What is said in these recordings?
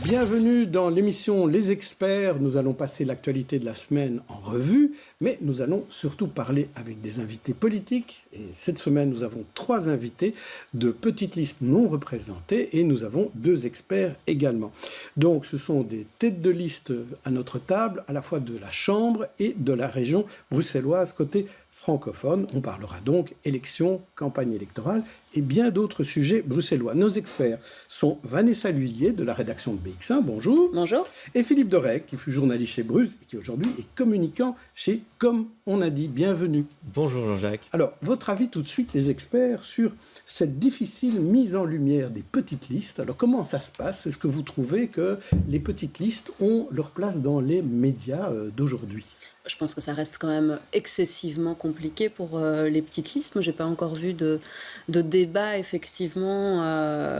Bienvenue dans l'émission Les Experts. Nous allons passer l'actualité de la semaine en revue, mais nous allons surtout parler avec des invités politiques. Et cette semaine, nous avons 3 invités de petites listes non représentées et nous avons 2 experts également. Donc ce sont des têtes de liste à notre table, à la fois de la Chambre et de la région bruxelloise côté francophone. On parlera donc élections, campagne électorale et bien d'autres sujets bruxellois. Nos experts sont Vanessa Lhuillier de la rédaction de BX1, bonjour. Bonjour. Et Philippe Dorec, qui fut journaliste chez Bruz et qui aujourd'hui est communicant chez Comme on a dit. Bienvenue. Bonjour Jean-Jacques. Alors, votre avis tout de suite, les experts, sur cette difficile mise en lumière des petites listes. Alors, comment ça se passe? Est-ce que vous trouvez que les petites listes ont leur place dans les médias d'aujourd'hui? Je pense que ça reste quand même excessivement compliqué pour les petites listes. Moi, je n'ai pas encore vu de débat, effectivement,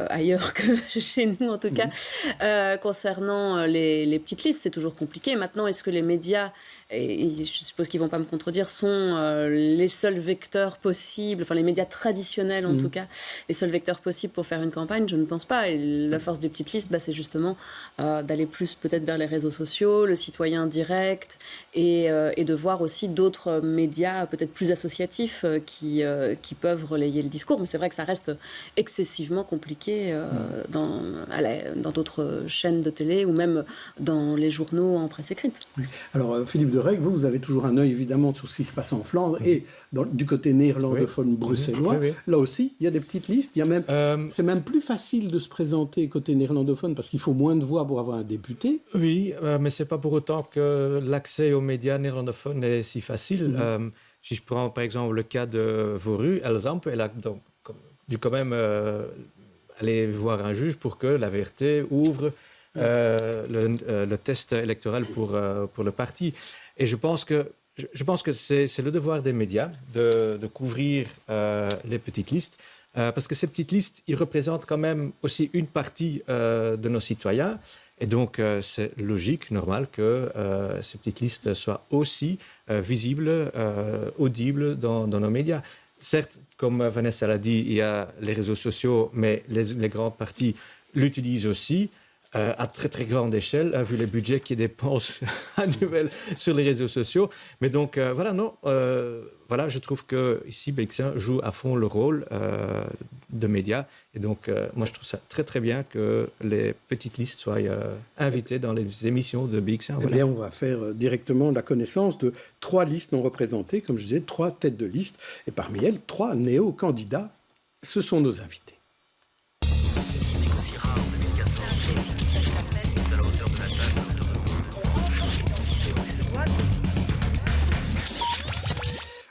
ailleurs que chez nous, en tout cas, concernant les petites listes. C'est toujours compliqué. Maintenant, est-ce que les médias, et je suppose qu'ils ne vont pas me contredire, sont les seuls vecteurs possibles, enfin les médias traditionnels en tout cas, les seuls vecteurs possibles pour faire une campagne? Je ne pense pas. Et la force des petites listes, c'est justement d'aller plus peut-être vers les réseaux sociaux, le citoyen direct, et de voir aussi d'autres médias peut-être plus associatifs qui peuvent relayer le discours. Mais c'est vrai que ça reste excessivement compliqué dans d'autres chaînes de télé ou même dans les journaux en presse écrite. Oui. Alors Philippe Dorec, vous avez toujours un œil évidemment sur ce qui se passe en Flandre et du côté néerlandophone bruxellois. Oui. Là aussi, il y a des petites listes. Il y a même, c'est même plus facile de se présenter côté néerlandophone parce qu'il faut moins de voix pour avoir un député. Oui, mais c'est pas pour autant que l'accès aux médias néerlandophones est si facile. Si je prends par exemple le cas de Voru, Elzamp, elle a donc dû quand même aller voir un juge pour que la VRT ouvre le test électoral pour le parti. Et je pense que c'est le devoir des médias de couvrir les petites listes, parce que ces petites listes, ils représentent quand même aussi une partie de nos citoyens. Et donc, c'est logique, normal, que ces petites listes soient aussi visibles, audibles dans nos médias. Certes, comme Vanessa l'a dit, il y a les réseaux sociaux, mais les grandes parties l'utilisent aussi à très très grande échelle, vu les budgets qu'ils dépensent annuels sur les réseaux sociaux. Mais donc, voilà, je trouve qu'ici, BX1 joue à fond le rôle de médias. Et donc, moi, je trouve ça très très bien que les petites listes soient invitées dans les émissions de BX1. Voilà. Eh bien, on va faire directement la connaissance de 3 listes non représentées, comme je disais, 3 têtes de liste, et parmi elles, 3 néo-candidats. Ce sont nos invités.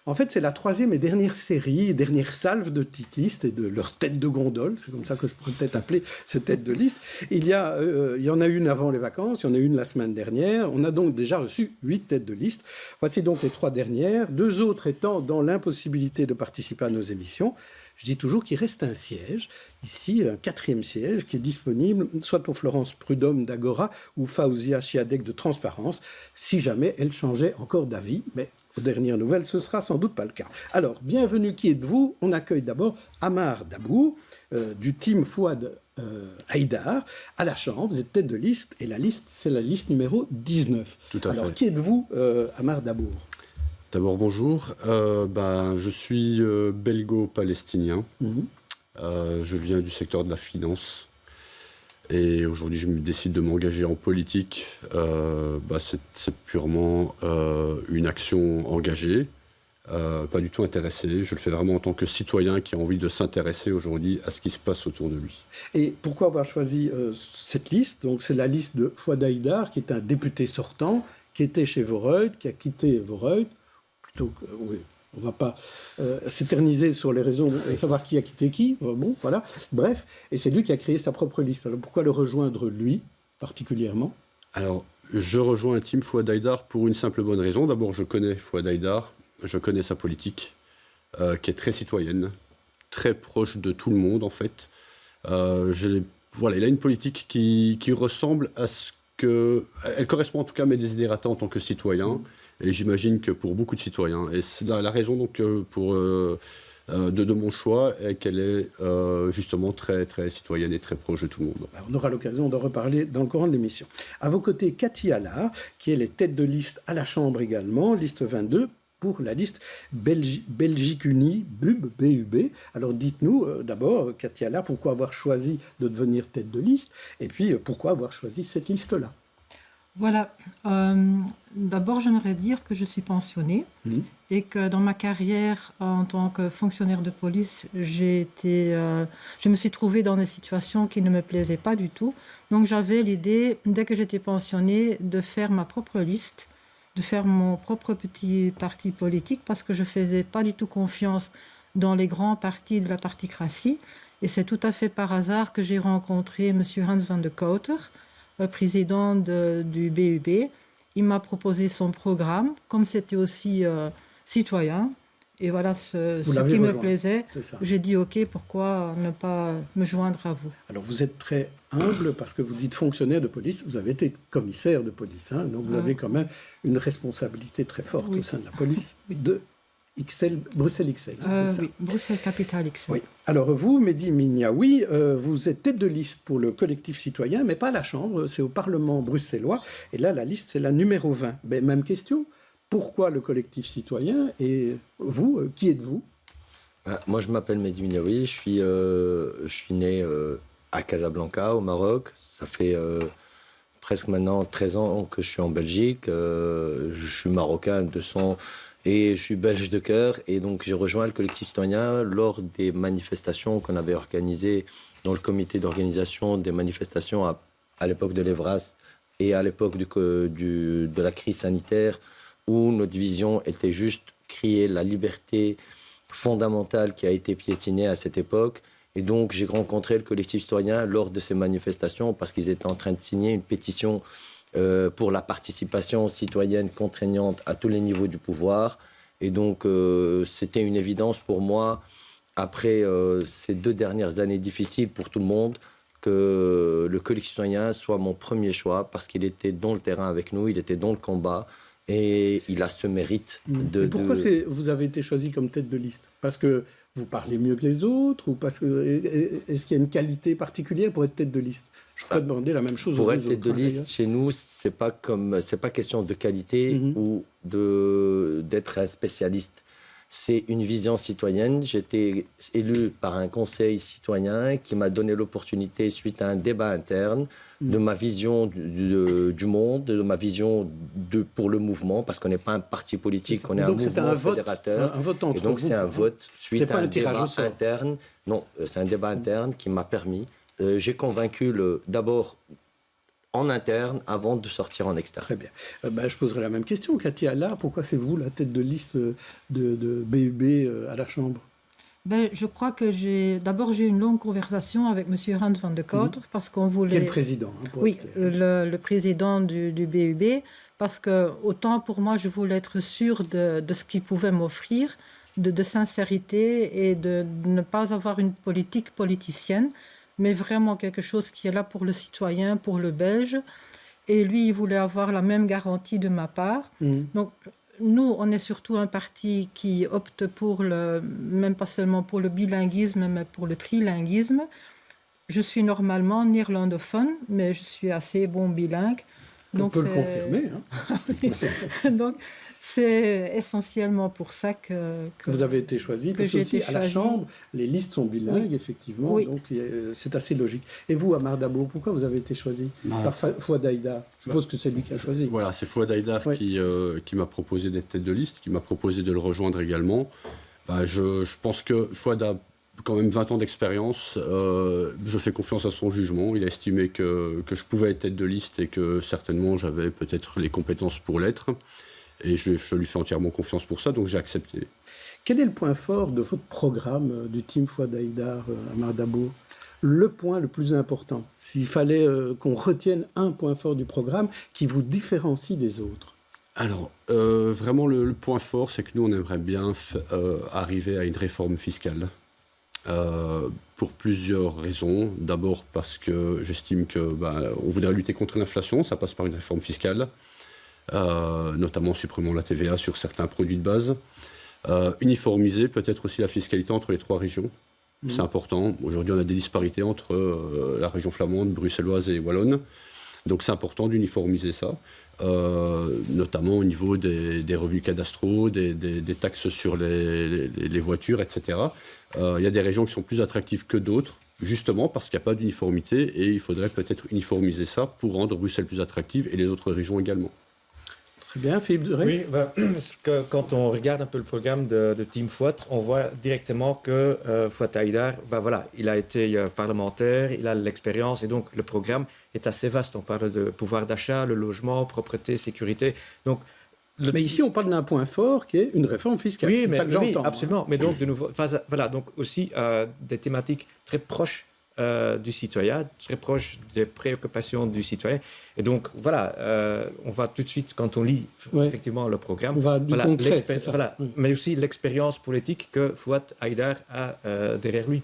En fait, c'est la 3e et dernière série, dernière salve de petites listes et de leurs têtes de gondole. C'est comme ça que je pourrais peut-être appeler ces têtes de liste. Il y en a une avant les vacances, il y en a une la semaine dernière. On a donc déjà reçu 8 têtes de liste. Voici donc les 3 dernières, 2 autres étant dans l'impossibilité de participer à nos émissions. Je dis toujours qu'il reste un siège, ici, un 4e siège, qui est disponible soit pour Florence Prudhomme d'Agora ou Faouzia Chiadec de Transparence, si jamais elle changeait encore d'avis. Mais aux dernières nouvelles, ce sera sans doute pas le cas. Alors, bienvenue, qui êtes-vous? On accueille d'abord Amar Dabour, du team Fouad Haïdar, à la Chambre. Vous êtes tête de liste, et la liste, c'est la liste numéro 19. Tout à fait. Alors, qui êtes-vous, Amar Dabour? D'abord, bonjour. Je suis belgo-palestinien. Je viens du secteur de la finance. Et aujourd'hui, je me décide de m'engager en politique. C'est purement une action engagée, pas du tout intéressée. Je le fais vraiment en tant que citoyen qui a envie de s'intéresser aujourd'hui à ce qui se passe autour de lui. Et pourquoi avoir choisi cette liste? Donc, c'est la liste de Fouad Haïdar, qui est un député sortant, qui était chez Voreuil, qui a quitté Voreuil. Oui, on ne va pas s'éterniser sur les raisons de savoir qui a quitté qui. Bon, voilà. Bref, et c'est lui qui a créé sa propre liste. Alors pourquoi le rejoindre lui, particulièrement? Alors, je rejoins un team Fouad Haïdar pour une simple bonne raison. D'abord, je connais Fouad Haïdar, je connais sa politique, qui est très citoyenne, très proche de tout le monde, en fait. Il a une politique qui ressemble à ce que... Elle correspond en tout cas à mes desiderata en tant que citoyen. Et j'imagine que pour beaucoup de citoyens. Et c'est la raison donc pour de mon choix et qu'elle est justement très, très citoyenne et très proche de tout le monde. On aura l'occasion d'en reparler dans le courant de l'émission. À vos côtés, Cathy Allard, qui est les têtes de liste à la Chambre également, liste 22, pour la liste Belgique Unie, BUB. Alors dites-nous d'abord, Cathy Allard, pourquoi avoir choisi de devenir tête de liste et puis pourquoi avoir choisi cette liste-là? Voilà. D'abord, j'aimerais dire que je suis pensionnée et que dans ma carrière en tant que fonctionnaire de police, je me suis trouvée dans des situations qui ne me plaisaient pas du tout. Donc j'avais l'idée, dès que j'étais pensionnée, de faire ma propre liste, de faire mon propre petit parti politique parce que je ne faisais pas du tout confiance dans les grands partis de la particratie. Et c'est tout à fait par hasard que j'ai rencontré M. Hans van de Kouter, président du BUB. Il m'a proposé son programme, comme c'était aussi citoyen. Et voilà ce qui me plaisait. J'ai dit OK, pourquoi ne pas me joindre à vous? Alors vous êtes très humble parce que vous dites fonctionnaire de police, vous avez été commissaire de police, hein, donc vous avez quand même une responsabilité très forte au sein de la police de Bruxelles XL, c'est ça? Oui, Bruxelles Capitale XL. Oui. Alors vous, Mehdi Mignaoui, vous êtes tête de liste pour le collectif citoyen, mais pas à la Chambre, c'est au Parlement bruxellois. Et là, la liste, c'est la numéro 20. Ben, même question, pourquoi le collectif citoyen? Et vous, qui êtes-vous? Moi, je m'appelle Mehdi Mignaoui, je suis né à Casablanca, au Maroc. Ça fait presque maintenant 13 ans que je suis en Belgique. Je suis marocain de sang. Et je suis belge de cœur, et donc j'ai rejoint le collectif citoyen lors des manifestations qu'on avait organisées dans le comité d'organisation des manifestations à l'époque de l'Evras et à l'époque de la crise sanitaire, où notre vision était juste crier la liberté fondamentale qui a été piétinée à cette époque. Et donc j'ai rencontré le collectif citoyen lors de ces manifestations parce qu'ils étaient en train de signer une pétition pour la participation citoyenne contraignante à tous les niveaux du pouvoir. Et donc, c'était une évidence pour moi, après ces 2 dernières années difficiles pour tout le monde, que le collectif citoyen soit mon premier choix, parce qu'il était dans le terrain avec nous, il était dans le combat, et il a ce mérite de... Et pourquoi vous avez été choisi comme tête de liste? Parce que vous parlez mieux que les autres, ou parce que est-ce qu'il y a une qualité particulière pour être tête de liste? Je peux demander la même chose aux autres. Pour être tête de liste, chez nous, c'est pas question de qualité ou d'être un spécialiste. C'est une vision citoyenne. J'ai été élu par un conseil citoyen qui m'a donné l'opportunité, suite à un débat interne, de ma vision du monde, de ma vision pour le mouvement, parce qu'on n'est pas un parti politique, on est un mouvement fédérateur. Un vote entre et donc vous, c'est un vote suite à un débat tirage interne. Non, c'est un débat interne qui m'a permis. J'ai convaincu d'abord en interne avant de sortir en externe. Très bien. Je poserai la même question. Cathy Allard, pourquoi c'est vous la tête de liste de BUB à la Chambre? Je crois que j'ai eu une longue conversation avec M. Hans van de Kouter parce qu'on voulait... Qui est le président, pour être clair. Le président du BUB, parce que autant pour moi, je voulais être sûre de ce qu'il pouvait m'offrir, de sincérité et de ne pas avoir une politique politicienne, mais vraiment quelque chose qui est là pour le citoyen, pour le Belge. Et lui, il voulait avoir la même garantie de ma part. Donc, nous, on est surtout un parti qui opte pour même pas seulement pour le bilinguisme, mais pour le trilinguisme. Je suis normalement néerlandophone, mais je suis assez bon bilingue. On peut le confirmer. Hein. Donc, c'est essentiellement pour ça que vous avez été choisi, parce que aussi à la Chambre, les listes sont bilingues, effectivement, donc c'est assez logique. Et vous, Amar Dabo, pourquoi vous avez été choisi par Fouad Haïdar? Je suppose que c'est lui qui a choisi. Voilà, c'est Fouad Haïdar qui m'a proposé d'être tête de liste, qui m'a proposé de le rejoindre également. Je pense que Fouad a quand même 20 ans d'expérience. Je fais confiance à son jugement. Il a estimé que je pouvais être tête de liste et que certainement j'avais peut-être les compétences pour l'être. Et je lui fais entièrement confiance pour ça, donc j'ai accepté. Quel est le point fort de votre programme du team Fouad Haïdar, Amar Dabo? Le point le plus important, s'il fallait qu'on retienne un point fort du programme qui vous différencie des autres. Alors, vraiment le point fort, c'est que nous, on aimerait bien arriver à une réforme fiscale. Pour plusieurs raisons. D'abord parce que j'estime on voudrait lutter contre l'inflation, ça passe par une réforme fiscale. Notamment en supprimant la TVA sur certains produits de base. Uniformiser peut-être aussi la fiscalité entre les 3 régions. C'est important. Aujourd'hui, on a des disparités entre la région flamande, bruxelloise et wallonne. Donc, c'est important d'uniformiser ça, notamment au niveau des revenus cadastraux, des taxes sur les voitures, etc. Il y a des régions qui sont plus attractives que d'autres, justement parce qu'il n'y a pas d'uniformité, et il faudrait peut-être uniformiser ça pour rendre Bruxelles plus attractive et les autres régions également. Très bien, Philippe Deray. Oui, parce que quand on regarde un peu le programme de Team Fouad, on voit directement que Fouad Haïdar, voilà, il a été parlementaire, il a l'expérience, et donc le programme est assez vaste. On parle de pouvoir d'achat, le logement, propreté, sécurité. Donc, mais ici, on parle d'un point fort qui est une réforme fiscale. Oui, c'est ça que j'entends. Oui, absolument. Mais donc, de nouveau, voilà, donc aussi des thématiques très proches du citoyen, très proche des préoccupations du citoyen. Et donc, voilà, on va tout de suite, quand on lit effectivement le programme, on va du concret, c'est ça. Voilà, mais aussi l'expérience politique que Fouad Haïdar a derrière lui.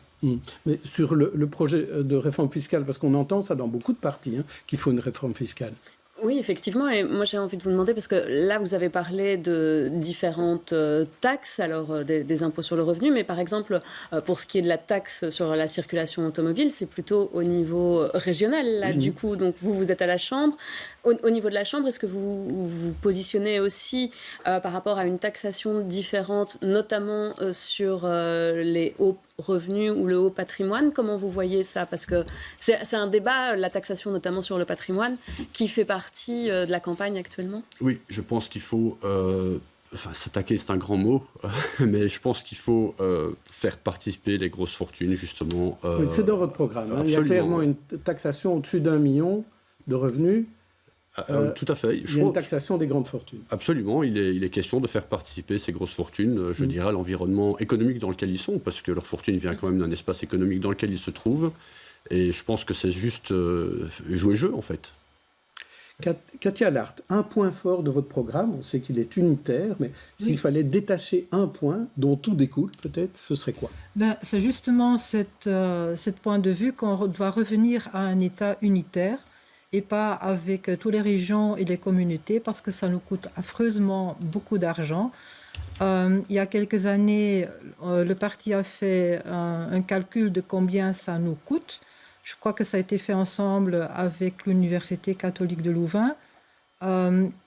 Mais sur le projet de réforme fiscale, parce qu'on entend ça dans beaucoup de partis, qu'il faut une réforme fiscale. Oui, effectivement. Et moi, j'ai envie de vous demander, parce que là, vous avez parlé de différentes taxes, alors des impôts sur le revenu, mais par exemple, pour ce qui est de la taxe sur la circulation automobile, c'est plutôt au niveau régional, là, du coup. Donc, vous êtes à la Chambre. Au niveau de la Chambre, est-ce que vous vous positionnez aussi par rapport à une taxation différente, notamment sur les hauts revenus ou le haut patrimoine? Comment vous voyez ça? Parce que c'est un débat, la taxation notamment sur le patrimoine, qui fait partie de la campagne actuellement. Oui, je pense qu'il faut... s'attaquer, c'est un grand mot, mais je pense qu'il faut faire participer les grosses fortunes, justement. Oui, c'est dans votre programme. Il y a clairement une taxation au-dessus d'1 million de revenus. Tout à fait. Il y a une taxation des grandes fortunes. Absolument. Il est question de faire participer ces grosses fortunes, je dirais, à l'environnement économique dans lequel ils sont, parce que leur fortune vient quand même d'un espace économique dans lequel ils se trouvent. Et je pense que c'est juste jouer le jeu, en fait. Katia Lart, un point fort de votre programme, on sait qu'il est unitaire, mais s'il fallait détacher un point dont tout découle, peut-être, ce serait quoi? C'est justement cette point de vue qu'on doit revenir à un État unitaire et pas avec toutes les régions et les communautés, parce que ça nous coûte affreusement beaucoup d'argent. Il y a quelques années, le parti a fait un calcul de combien ça nous coûte. Je crois que ça a été fait ensemble avec l'Université catholique de Louvain.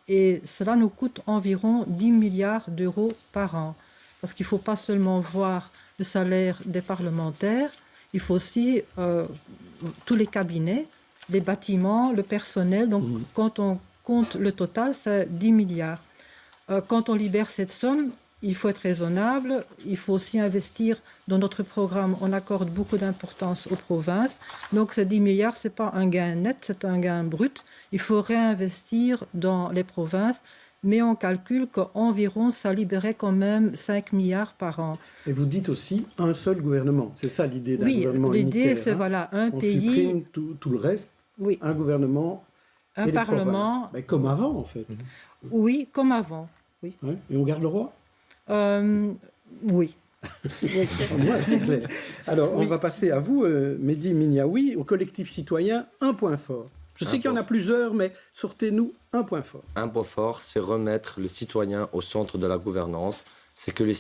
Et cela nous coûte environ 10 milliards d'euros par an. Parce qu'il ne faut pas seulement voir le salaire des parlementaires, il faut aussi tous les cabinets, les bâtiments, le personnel. Donc, quand on compte le total, c'est 10 milliards. Quand on libère cette somme, il faut être raisonnable. Il faut aussi investir dans notre programme. On accorde beaucoup d'importance aux provinces. Donc, ces 10 milliards, ce n'est pas un gain net, c'est un gain brut. Il faut réinvestir dans les provinces. Mais on calcule qu'environ, ça libérait quand même 5 milliards par an. Et vous dites aussi un seul gouvernement. C'est ça l'idée d'un gouvernement unitaire. Oui, l'idée, c'est voilà, un pays... On supprime tout le reste, un gouvernement un et parlement. Mais comme avant, en fait. Oui, comme avant. Oui. Ouais. Et on garde le roi? Oui. Moi, c'est clair. Alors, on va passer à vous, Mehdi Miniaoui, au collectif citoyen, un point fort. Je sais qu'il y en a plusieurs, mais sortez-nous un point fort. Un point fort, c'est remettre le citoyen au centre de la gouvernance. C'est que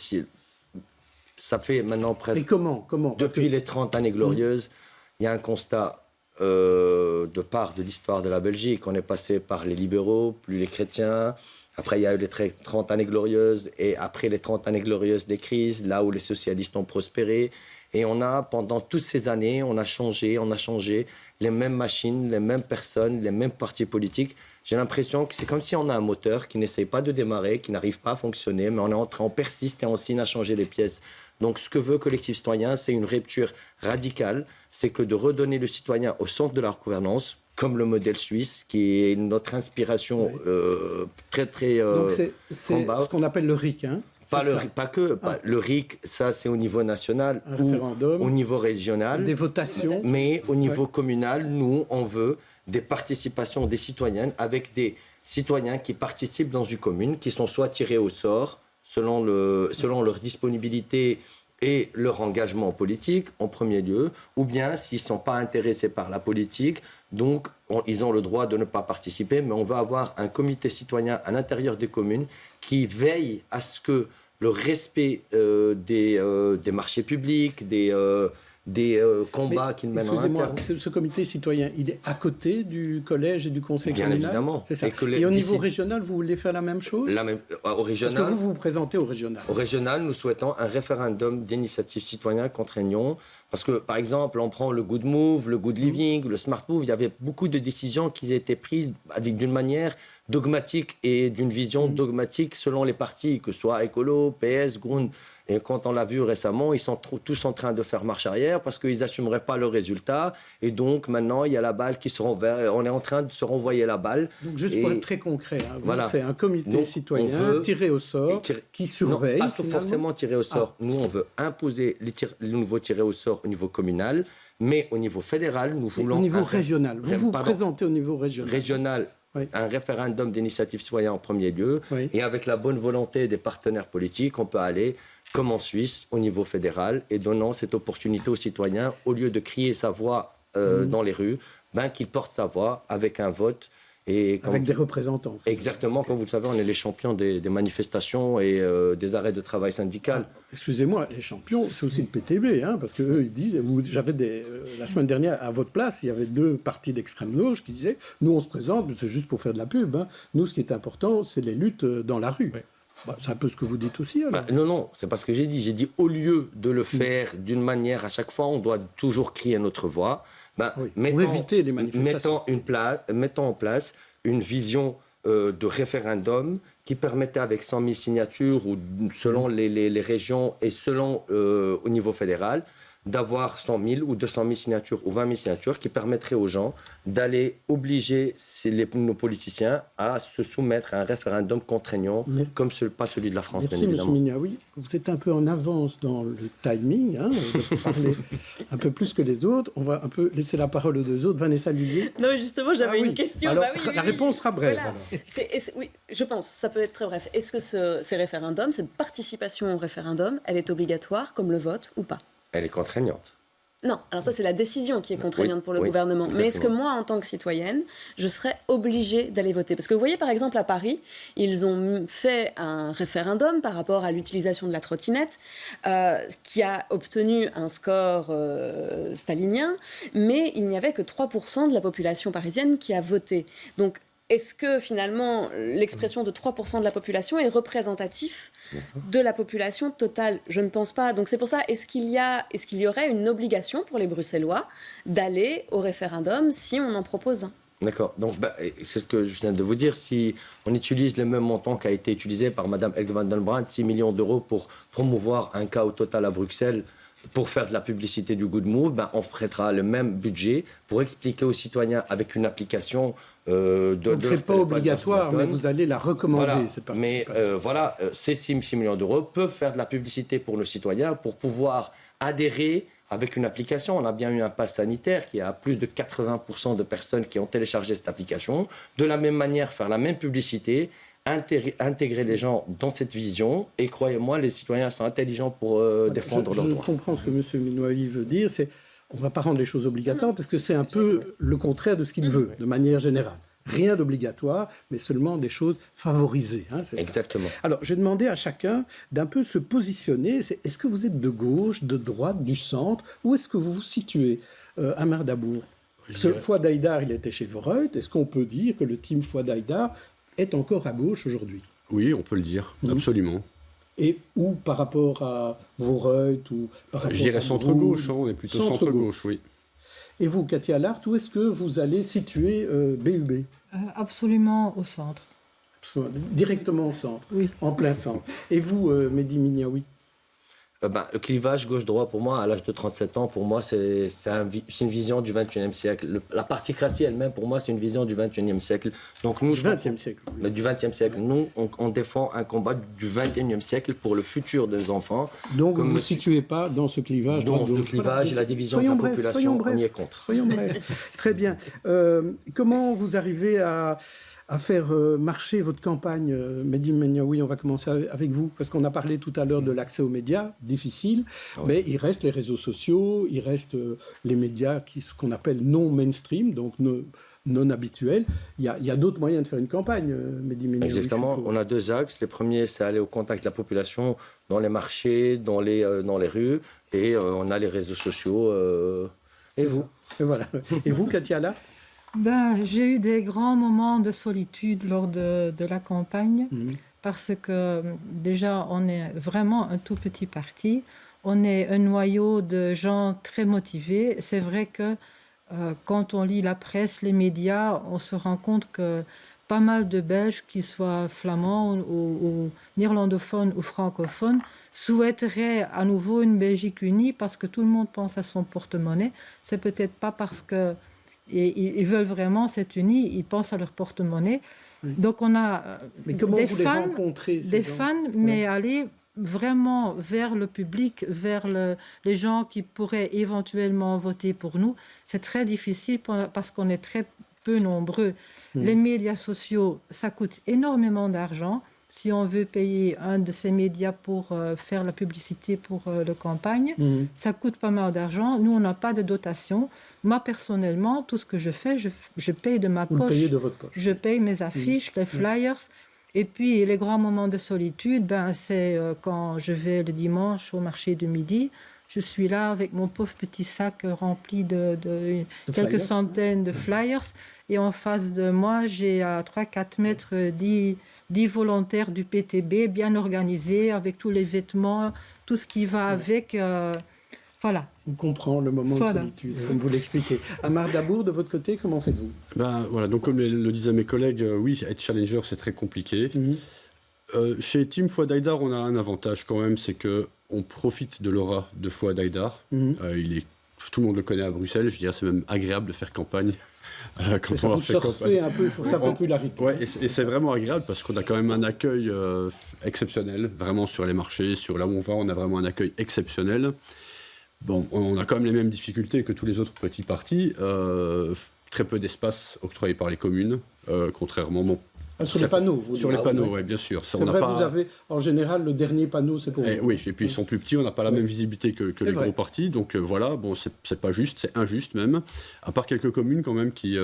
ça fait maintenant presque... Et comment Depuis les 30 années glorieuses, il y a un constat de part de l'histoire de la Belgique. On est passé par les libéraux, puis les chrétiens. Après, il y a eu les 30 années glorieuses. Et après les 30 années glorieuses des crises, là où les socialistes ont prospéré. Et on a, pendant toutes ces années, on a changé les mêmes machines, les mêmes personnes, les mêmes partis politiques. J'ai l'impression que c'est comme si on a un moteur qui n'essaie pas de démarrer, qui n'arrive pas à fonctionner, mais on persiste et on signe à changer les pièces. Donc, ce que veut Collectif Citoyen, c'est une rupture radicale. C'est que de redonner le citoyen au centre de la gouvernance, comme le modèle suisse, qui est notre inspiration très, très... Donc, c'est ce qu'on appelle le RIC, hein? Le RIC, ça c'est au niveau national, un référendum, au niveau régional, des votations. Mais au niveau communal, nous, on veut des participations des citoyennes avec des citoyens qui participent dans une commune, qui sont soit tirés au sort, selon leur disponibilité et leur engagement politique en premier lieu, ou bien s'ils ne sont pas intéressés par la politique, donc ils ont le droit de ne pas participer, mais on va avoir un comité citoyen à l'intérieur des communes qui veille à ce que le respect des marchés publics, des combats qu'ils mènent en interne. Ce comité citoyen, il est à côté du collège et du conseil communal. Bien évidemment. C'est ça. Et au niveau régional, vous voulez faire la même chose? Au régional. Est-ce que vous vous présentez au régional? Au régional, nous souhaitons un référendum d'initiative citoyenne contraignant. Parce que, par exemple, on prend le Good Move, le Good Living, le Smart Move, il y avait beaucoup de décisions qui étaient prises d'une manière dogmatique et d'une vision dogmatique selon les partis, que ce soit Écolo, PS, Grun. Et quand on l'a vu récemment, ils sont tous en train de faire marche arrière parce qu'ils n'assumeraient pas le résultat. Et donc, maintenant, il y a la balle qui se renverse. On est en train de se renvoyer la balle. Donc, juste pour être très concret, hein, voilà. C'est un comité citoyen tiré au sort qui surveille. Non, pas forcément tiré au sort. Nous, on veut imposer le nouveau tiré au sort au niveau communal, mais au niveau fédéral, nous voulons... Au niveau régional. Vous vous présentez au niveau régional. Régional. Oui. Un référendum d'initiative citoyenne en premier lieu. Oui. Et avec la bonne volonté des partenaires politiques, on peut aller, comme en Suisse, au niveau fédéral, et donnant cette opportunité aux citoyens, au lieu de crier sa voix dans les rues, qu'ils portent sa voix avec un vote. Et avec des représentants. Exactement, comme vous le savez, on est les champions des manifestations et des arrêts de travail syndical. Excusez-moi, les champions, c'est aussi le PTB, hein, parce qu'eux, ils disent, la semaine dernière, à votre place, il y avait 2 partis d'extrême gauche qui disaient, nous on se présente, c'est juste pour faire de la pub, hein. Nous ce qui est important, c'est les luttes dans la rue. Oui. C'est un peu ce que vous dites aussi, alors. Non, c'est pas ce que j'ai dit. J'ai dit, au lieu de le faire d'une manière, à chaque fois, on doit toujours crier notre voix. Pour éviter les manifestations. Mettons en place une vision de référendum qui permettait, avec 100 000 signatures, ou selon les régions et selon au niveau fédéral, d'avoir 100 000 ou 200 000 signatures ou 20 000 signatures qui permettraient aux gens d'aller obliger nos politiciens à se soumettre à un référendum contraignant, comme pas celui de la France, Merci, bien évidemment. Monsieur Mignaoui. Vous êtes un peu en avance dans le timing, hein, de parler un peu plus que les autres. On va un peu laisser la parole aux 2 autres. Vanessa Lullier. Non, justement, j'avais une question. Alors, la réponse sera brève. Voilà. Oui, je pense, ça peut être très bref. Est-ce que ces référendums, cette participation au référendum, elle est obligatoire comme le vote ou pas? Elle est contraignante. Non, alors ça c'est la décision qui est contraignante pour le gouvernement. Exactement. Mais est-ce que moi, en tant que citoyenne, je serais obligée d'aller voter? Parce que vous voyez, par exemple, à Paris, ils ont fait un référendum par rapport à l'utilisation de la trottinette qui a obtenu un score stalinien, mais il n'y avait que 3% de la population parisienne qui a voté. Donc, est-ce que finalement l'expression de 3% de la population est représentatif de la population totale? Je ne pense pas. Donc c'est pour ça, est-ce qu'il y aurait une obligation pour les Bruxellois d'aller au référendum si on en propose un? D'accord. Donc c'est ce que je viens de vous dire. Si on utilise le même montant qui a été utilisé par Mme Elke van den Brandt, 6 millions d'euros pour promouvoir un cas au total à Bruxelles, pour faire de la publicité du Good Move, on prêtera le même budget pour expliquer aux citoyens avec une application donc c'est pas obligatoire, mais vous allez la recommander. Voilà. Cette participation. Mais ces 6 millions d'euros peuvent faire de la publicité pour nos citoyens pour pouvoir adhérer avec une application. On a bien eu un pass sanitaire qui a plus de 80% de personnes qui ont téléchargé cette application. De la même manière, faire la même publicité, intégrer les gens dans cette vision. Et croyez-moi, les citoyens sont intelligents pour défendre leurs droits. Je comprends ce que M. Mignaoui veut dire. On ne va pas rendre les choses obligatoires parce que c'est un peu le contraire de ce qu'il veut, de manière générale. Rien d'obligatoire, mais seulement des choses favorisées. Hein, exactement. Ça. Alors, j'ai demandé à chacun d'un peu se positionner. Est-ce que vous êtes de gauche, de droite, du centre? Où est-ce que vous vous situez, Amar Dabour? Fouad Haïdar, il était chez Vorreut. Est-ce qu'on peut dire que le team Fouad Haïdar est encore à gauche aujourd'hui? Oui, on peut le dire, absolument. Et où par rapport à Vorreut ou par rapport Je dirais centre-gauche, on est plutôt centre-gauche, oui. Et vous, Katia Lart, où est-ce que vous allez situer BUB? Absolument au centre. Directement au centre, oui. En plein centre. Et vous, Mehdi Mignaoui? Le clivage gauche-droit, pour moi, à l'âge de 37 ans, pour moi, c'est une vision du XXIe siècle. La particratie elle-même, pour moi, c'est une vision du XXIe siècle. Donc, nous, du XXe siècle. Oui. Du XXe siècle. Nous, on défend un combat du XXIe siècle pour le futur des enfants. Donc, vous ne vous situez pas dans ce clivage? Dans ce clivage et la division de la population, on y est contre. Soyons brefs. Très bien. Comment vous arrivez à faire marcher votre campagne, Mehdi Mignaoui? On va commencer avec vous, parce qu'on a parlé tout à l'heure de l'accès aux médias, difficile, mais il reste les réseaux sociaux, il reste les médias ce qu'on appelle non mainstream, donc non habituels. Il y a d'autres moyens de faire une campagne, Mehdi Menaoui. Exactement. On a 2 axes. Les premiers, c'est aller au contact de la population dans les marchés, dans les rues. Et on a les réseaux sociaux. Et vous? Et voilà. Et vous, Katia, là? J'ai eu des grands moments de solitude lors de la campagne. Parce que déjà, on est vraiment un tout petit parti. On est un noyau de gens très motivés. C'est vrai que quand on lit la presse, les médias, on se rend compte que pas mal de Belges, qu'ils soient flamands ou néerlandophones ou francophones, souhaiteraient à nouveau une Belgique unie parce que tout le monde pense à son porte-monnaie. C'est peut-être pas parce que ils veulent vraiment cette unie, ils pensent à leur porte-monnaie. Oui. Donc on a des fans, mais aller vraiment vers le public, vers les gens qui pourraient éventuellement voter pour nous, c'est très difficile parce qu'on est très peu nombreux. Les médias sociaux, ça coûte énormément d'argent. Si on veut payer un de ces médias pour faire la publicité pour la campagne, ça coûte pas mal d'argent. Nous, on n'a pas de dotation. Moi, personnellement, tout ce que je fais, je paye de ma poche. Vous le payez de votre poche. Je paye mes affiches, les flyers. Et puis, les grands moments de solitude, c'est quand je vais le dimanche au marché du midi. Je suis là avec mon pauvre petit sac rempli de quelques centaines de flyers. Et en face de moi, j'ai à 3-4 mètres 10 volontaires du PTB, bien organisés, avec tous les vêtements, tout ce qui va avec. Voilà. On comprend le moment de solitude, comme vous l'expliquez. Amar Dabour, de votre côté, comment faites-vous? Voilà, donc comme le disaient mes collègues, oui, être challenger, c'est très compliqué. Chez Team Fouad Haïdar, on a un avantage quand même, c'est qu'on profite de l'aura de Fouad Haïdar. Tout le monde le connaît à Bruxelles, je dirais c'est même agréable de faire campagne. Quand on fait campagne. Un peu sur sa popularité. Ouais, et c'est vraiment agréable parce qu'on a quand même un accueil exceptionnel, vraiment sur les marchés, sur là où on va, on a vraiment un accueil exceptionnel. Bon, on a quand même les mêmes difficultés que tous les autres petits partis. Très peu d'espace octroyé par les communes, contrairement... sur les panneaux, vous Sur les panneaux, oui, bien sûr. C'est vrai, vous avez, en général, le dernier panneau, c'est pour vous. Oui, et puis ils sont plus petits, on n'a pas la même visibilité que les gros partis. Donc voilà, bon, c'est pas juste, c'est injuste même. À part quelques communes quand même qui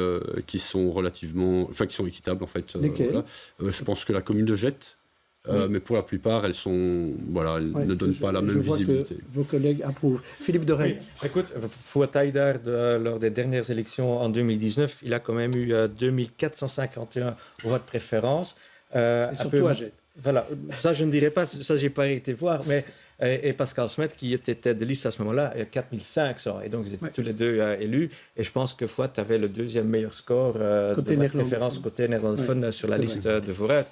sont relativement... Enfin, qui sont équitables, en fait. Lesquelles je pense que la commune de Jette, mais pour la plupart, elles sont, ne donnent pas la même visibilité. Que vos collègues approuvent. Philippe de Rey. Oui, écoute, Fouad Haïdar, lors des dernières élections en 2019, il a quand même eu 2451 voix de préférence. Et surtout à Jette. Voilà, ça je ne dirais pas, ça j'ai pas été voir, mais et Pascal Smet qui était tête de liste à ce moment-là, 4500, et donc ils étaient tous les deux élus, et je pense que Fouad avait le deuxième meilleur score de préférence côté néerlandophone sur la liste de Vooruit.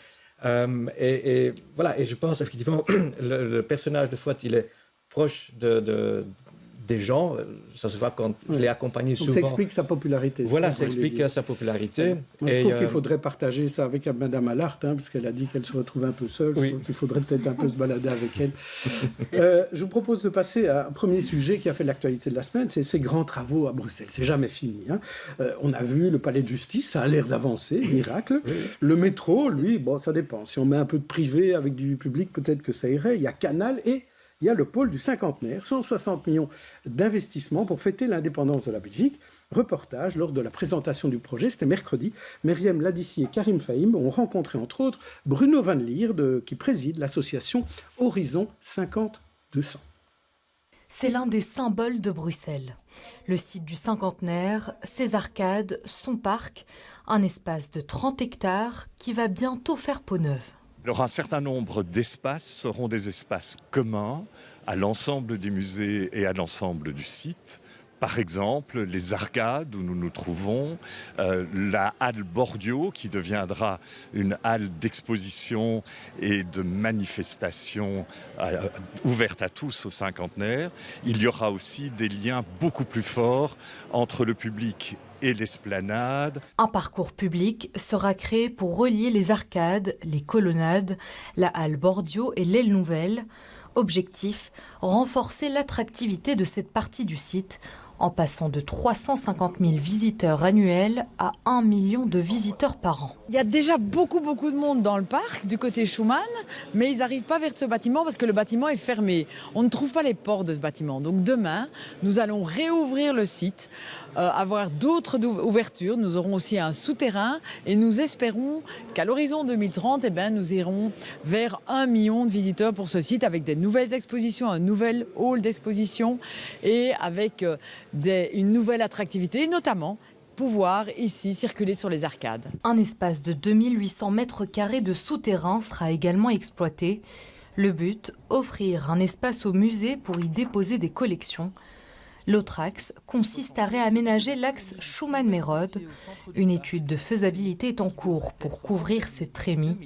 Et voilà, et je pense effectivement le personnage de Fouad, il est proche des gens, ça se voit quand il est accompagné souvent. Ça explique sa popularité. Voilà, ça explique sa popularité. Moi, je trouve qu'il faudrait partager ça avec Mme Allard, parce qu'elle a dit qu'elle se retrouve un peu seule. Je trouve qu'il faudrait peut-être un peu se balader avec elle. Je vous propose de passer à un premier sujet qui a fait l'actualité de la semaine, c'est ces grands travaux à Bruxelles. C'est jamais fini. On a vu le palais de justice, ça a l'air d'avancer, miracle. Le métro, lui, bon, ça dépend. Si on met un peu de privé avec du public, peut-être que ça irait. Il y a Canal et... il y a le pôle du cinquantenaire, 160 millions d'investissements pour fêter l'indépendance de la Belgique. Reportage lors de la présentation du projet, c'était mercredi. Myriam Ladissi et Karim Fahim ont rencontré entre autres Bruno Van Lier qui préside l'association Horizon 50-200. C'est l'un des symboles de Bruxelles. Le site du cinquantenaire, ses arcades, son parc, un espace de 30 hectares qui va bientôt faire peau neuve. Alors un certain nombre d'espaces seront des espaces communs à l'ensemble du musée et à l'ensemble du site. Par exemple, les arcades où nous nous trouvons, la halle Bordio qui deviendra une halle d'exposition et de manifestation ouverte à tous au cinquantenaire. Il y aura aussi des liens beaucoup plus forts entre le public et l'esplanade. Un parcours public sera créé pour relier les arcades, les colonnades, la halle Bordio et l'aile nouvelle. Objectif, renforcer l'attractivité de cette partie du site en passant de 350 000 visiteurs annuels à 1 million de visiteurs par an. Il y a déjà beaucoup de monde dans le parc, du côté Schumann, mais ils n'arrivent pas vers ce bâtiment parce que le bâtiment est fermé. On ne trouve pas les portes de ce bâtiment. Donc demain, nous allons réouvrir le site, avoir d'autres ouvertures. Nous aurons aussi un souterrain et nous espérons qu'à l'horizon 2030, nous irons vers 1 million de visiteurs pour ce site avec des nouvelles expositions, un nouvel hall d'exposition et avec une nouvelle attractivité, notamment pouvoir ici circuler sur les arcades. Un espace de 2800 mètres carrés de souterrain sera également exploité. Le but, offrir un espace au musée pour y déposer des collections. L'autre axe consiste à réaménager l'axe Schumann-Mérode. Une étude de faisabilité est en cours pour couvrir cette trémie.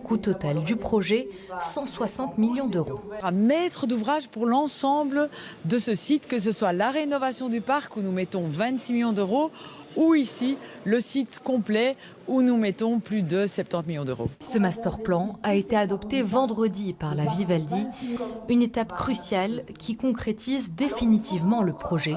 Coût total du projet, 160 millions d'euros. Un maître d'ouvrage pour l'ensemble de ce site, que ce soit la rénovation du parc où nous mettons 26 millions d'euros, ou ici, le site complet où nous mettons plus de 70 millions d'euros. Ce master plan a été adopté vendredi par la Vivaldi, une étape cruciale qui concrétise définitivement le projet.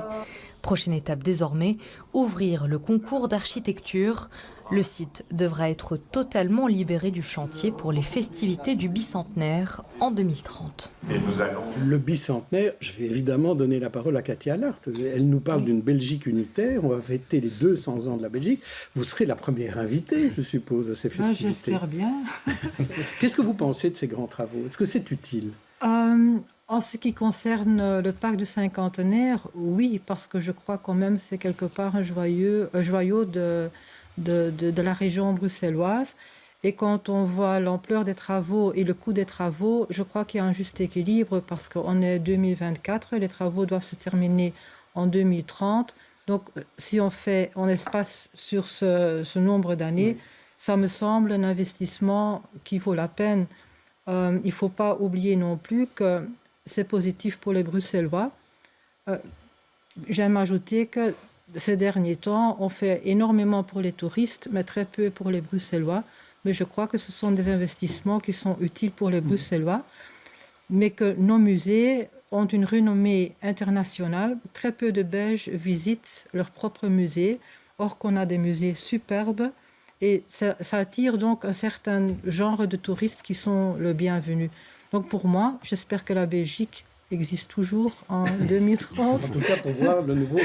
Prochaine étape désormais, ouvrir le concours d'architecture. Le site devra être totalement libéré du chantier pour les festivités du bicentenaire en 2030. Et nous allons... Le bicentenaire, je vais évidemment donner la parole à Katia Lart. Elle nous parle d'une Belgique unitaire. On va fêter les 200 ans de la Belgique. Vous serez la première invitée, je suppose, à ces festivités. J'espère bien. Qu'est-ce que vous pensez de ces grands travaux? Est-ce que c'est utile? En ce qui concerne le parc du cinquantenaire, oui, parce que je crois quand même que c'est quelque part un joyau de la région bruxelloise. Et quand on voit l'ampleur des travaux et le coût des travaux, je crois qu'il y a un juste équilibre parce qu'on est 2024, les travaux doivent se terminer en 2030. Donc, si on espace sur ce nombre d'années, ça me semble un investissement qui vaut la peine. Il ne faut pas oublier non plus que c'est positif pour les Bruxellois. J'aime ajouter que ces derniers temps, on fait énormément pour les touristes, mais très peu pour les Bruxellois. Mais je crois que ce sont des investissements qui sont utiles pour les Bruxellois, mais que nos musées ont une renommée internationale. Très peu de Belges visitent leur propre musée, or qu'on a des musées superbes. Et ça attire donc un certain genre de touristes qui sont le bienvenu. Donc pour moi, j'espère que la Belgique existe toujours en 2030. En tout cas, pour voir le nouveau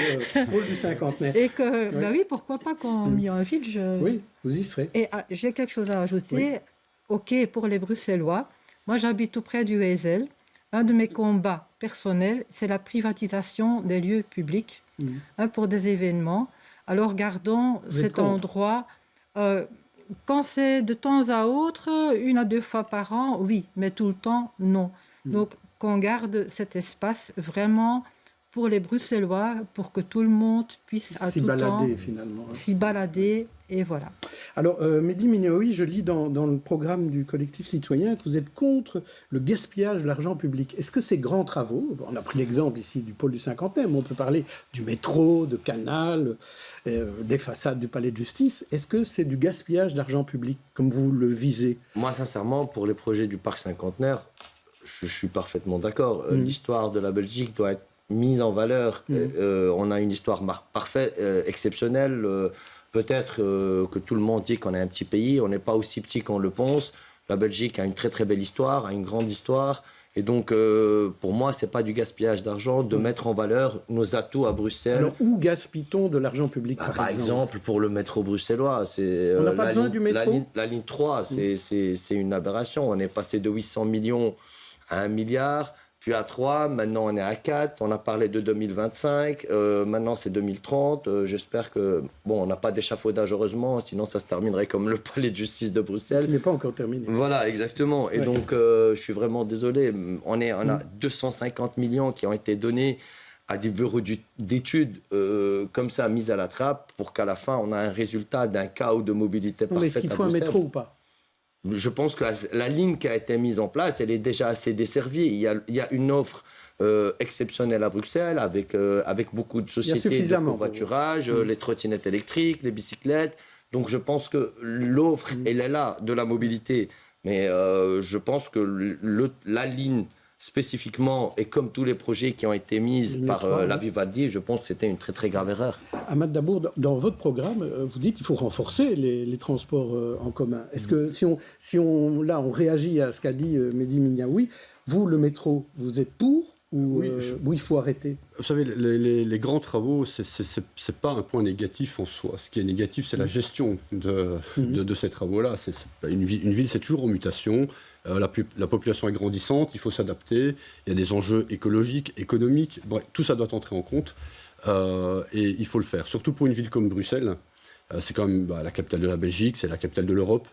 pôle du cinquantenaire. Et que, oui, pourquoi pas qu'on m'y invite. Oui, vous y serez. Et j'ai quelque chose à ajouter. Oui. OK, pour les Bruxellois, moi j'habite tout près du Heysel. Un de mes combats personnels, c'est la privatisation des lieux publics pour des événements. Alors gardons cet endroit... quand c'est de temps à autre, 1 à 2 fois par an, oui, mais tout le temps, non. Donc, qu'on garde cet espace vraiment pour les Bruxellois, pour que tout le monde puisse à tout temps s'y balader, et voilà. Alors, Mehdi Minyaoui, je lis dans le programme du collectif citoyen que vous êtes contre le gaspillage de l'argent public. Est-ce que ces grands travaux, on a pris l'exemple ici du pôle du cinquantenaire, mais on peut parler du métro, de Canal, des façades du palais de justice, est-ce que c'est du gaspillage d'argent public, comme vous le visez? Moi, sincèrement, pour les projets du parc cinquantenaire, je suis parfaitement d'accord. L'histoire de la Belgique doit être mise en valeur. On a une histoire parfaite, exceptionnelle. Peut-être que tout le monde dit qu'on est un petit pays. On n'est pas aussi petit qu'on le pense. La Belgique a une très très belle histoire, a une grande histoire. Et donc, pour moi, ce n'est pas du gaspillage d'argent de mettre en valeur nos atouts à Bruxelles. Alors, où gaspille-t-on de l'argent public, par exemple, pour le métro bruxellois, on n'a pas besoin du métro. La ligne 3, c'est une aberration. On est passé de 800 millions à 1 milliard, puis à 3, maintenant on est à 4, on a parlé de 2025, maintenant c'est 2030, j'espère que... Bon, on n'a pas d'échafaudage heureusement, sinon ça se terminerait comme le palais de justice de Bruxelles. Qui n'est pas encore terminé. Voilà, exactement. Et donc, je suis vraiment désolé, on a 250 millions qui ont été donnés à des bureaux d'études comme ça, mis à la trappe, pour qu'à la fin, on a un résultat d'un chaos de mobilité parfaite à Bruxelles. Est-ce qu'il faut un métro ou pas? Je pense que la ligne qui a été mise en place, elle est déjà assez desservie. Il y a une offre exceptionnelle à Bruxelles avec beaucoup de sociétés de covoiturage, les trottinettes électriques, les bicyclettes. Donc je pense que l'offre, elle est là, de la mobilité. Mais je pense que la ligne spécifiquement, et comme tous les projets qui ont été mis par la Vivaldi, je pense que c'était une très très grave erreur. Ahmad Dabour, dans votre programme, vous dites qu'il faut renforcer les transports en commun. Est-ce que si on réagit à ce qu'a dit Mehdi Miniaoui, vous, le métro, vous êtes pour ou il faut arrêter? Vous savez, les grands travaux, c'est pas un point négatif en soi. Ce qui est négatif, c'est la gestion de ces travaux-là. Une ville, c'est toujours en mutation. La population est grandissante, il faut s'adapter. Il y a des enjeux écologiques, économiques. Bref, tout ça doit entrer en compte. Et il faut le faire. Surtout pour une ville comme Bruxelles. C'est quand même la capitale de la Belgique, c'est la capitale de l'Europe.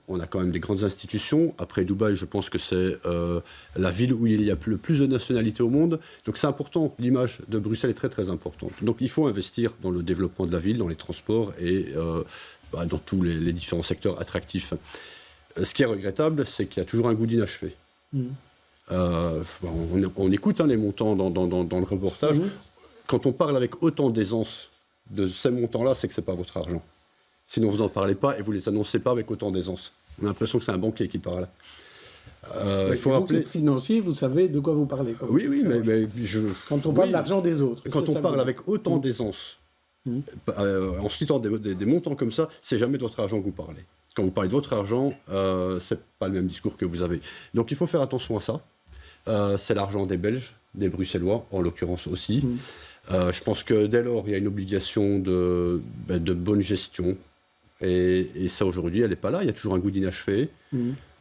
On a quand même des grandes institutions. Après Dubaï, je pense que c'est la ville où il y a le plus de nationalités au monde. Donc c'est important. L'image de Bruxelles est très très importante. Donc il faut investir dans le développement de la ville, dans les transports et dans tous les différents secteurs attractifs. Ce qui est regrettable, c'est qu'il y a toujours un goût d'inachevé. On écoute les montants dans le reportage. Quand on parle avec autant d'aisance de ces montants-là, c'est que ce n'est pas votre argent. Sinon, vous n'en parlez pas et vous ne les annoncez pas avec autant d'aisance. On a l'impression que c'est un banquier qui parle. Il faut rappeler... Vous êtes financier, vous savez de quoi vous parlez. Oui, mais quand on parle de l'argent des autres. Quand on parle avec autant d'aisance, en citant des montants comme ça, c'est jamais de votre argent que vous parlez. Quand vous parlez de votre argent, c'est pas le même discours que vous avez. Donc il faut faire attention à ça. C'est l'argent des Belges, des Bruxellois, en l'occurrence aussi. Je pense que dès lors, il y a une obligation de bonne gestion. Et ça, aujourd'hui, elle n'est pas là. Il y a toujours un goût d'inachevé.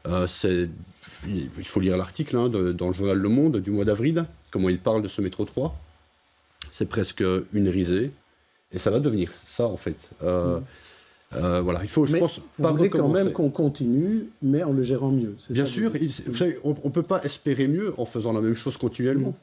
Il faut lire l'article dans le journal Le Monde du mois d'avril, comment il parle de ce métro 3. C'est presque une risée. Et ça va devenir ça, en fait. Voilà, il faut, je pense, pas recommencer. Quand même qu'on continue, mais en le gérant mieux. Bien sûr, vous savez, on ne peut pas espérer mieux en faisant la même chose continuellement.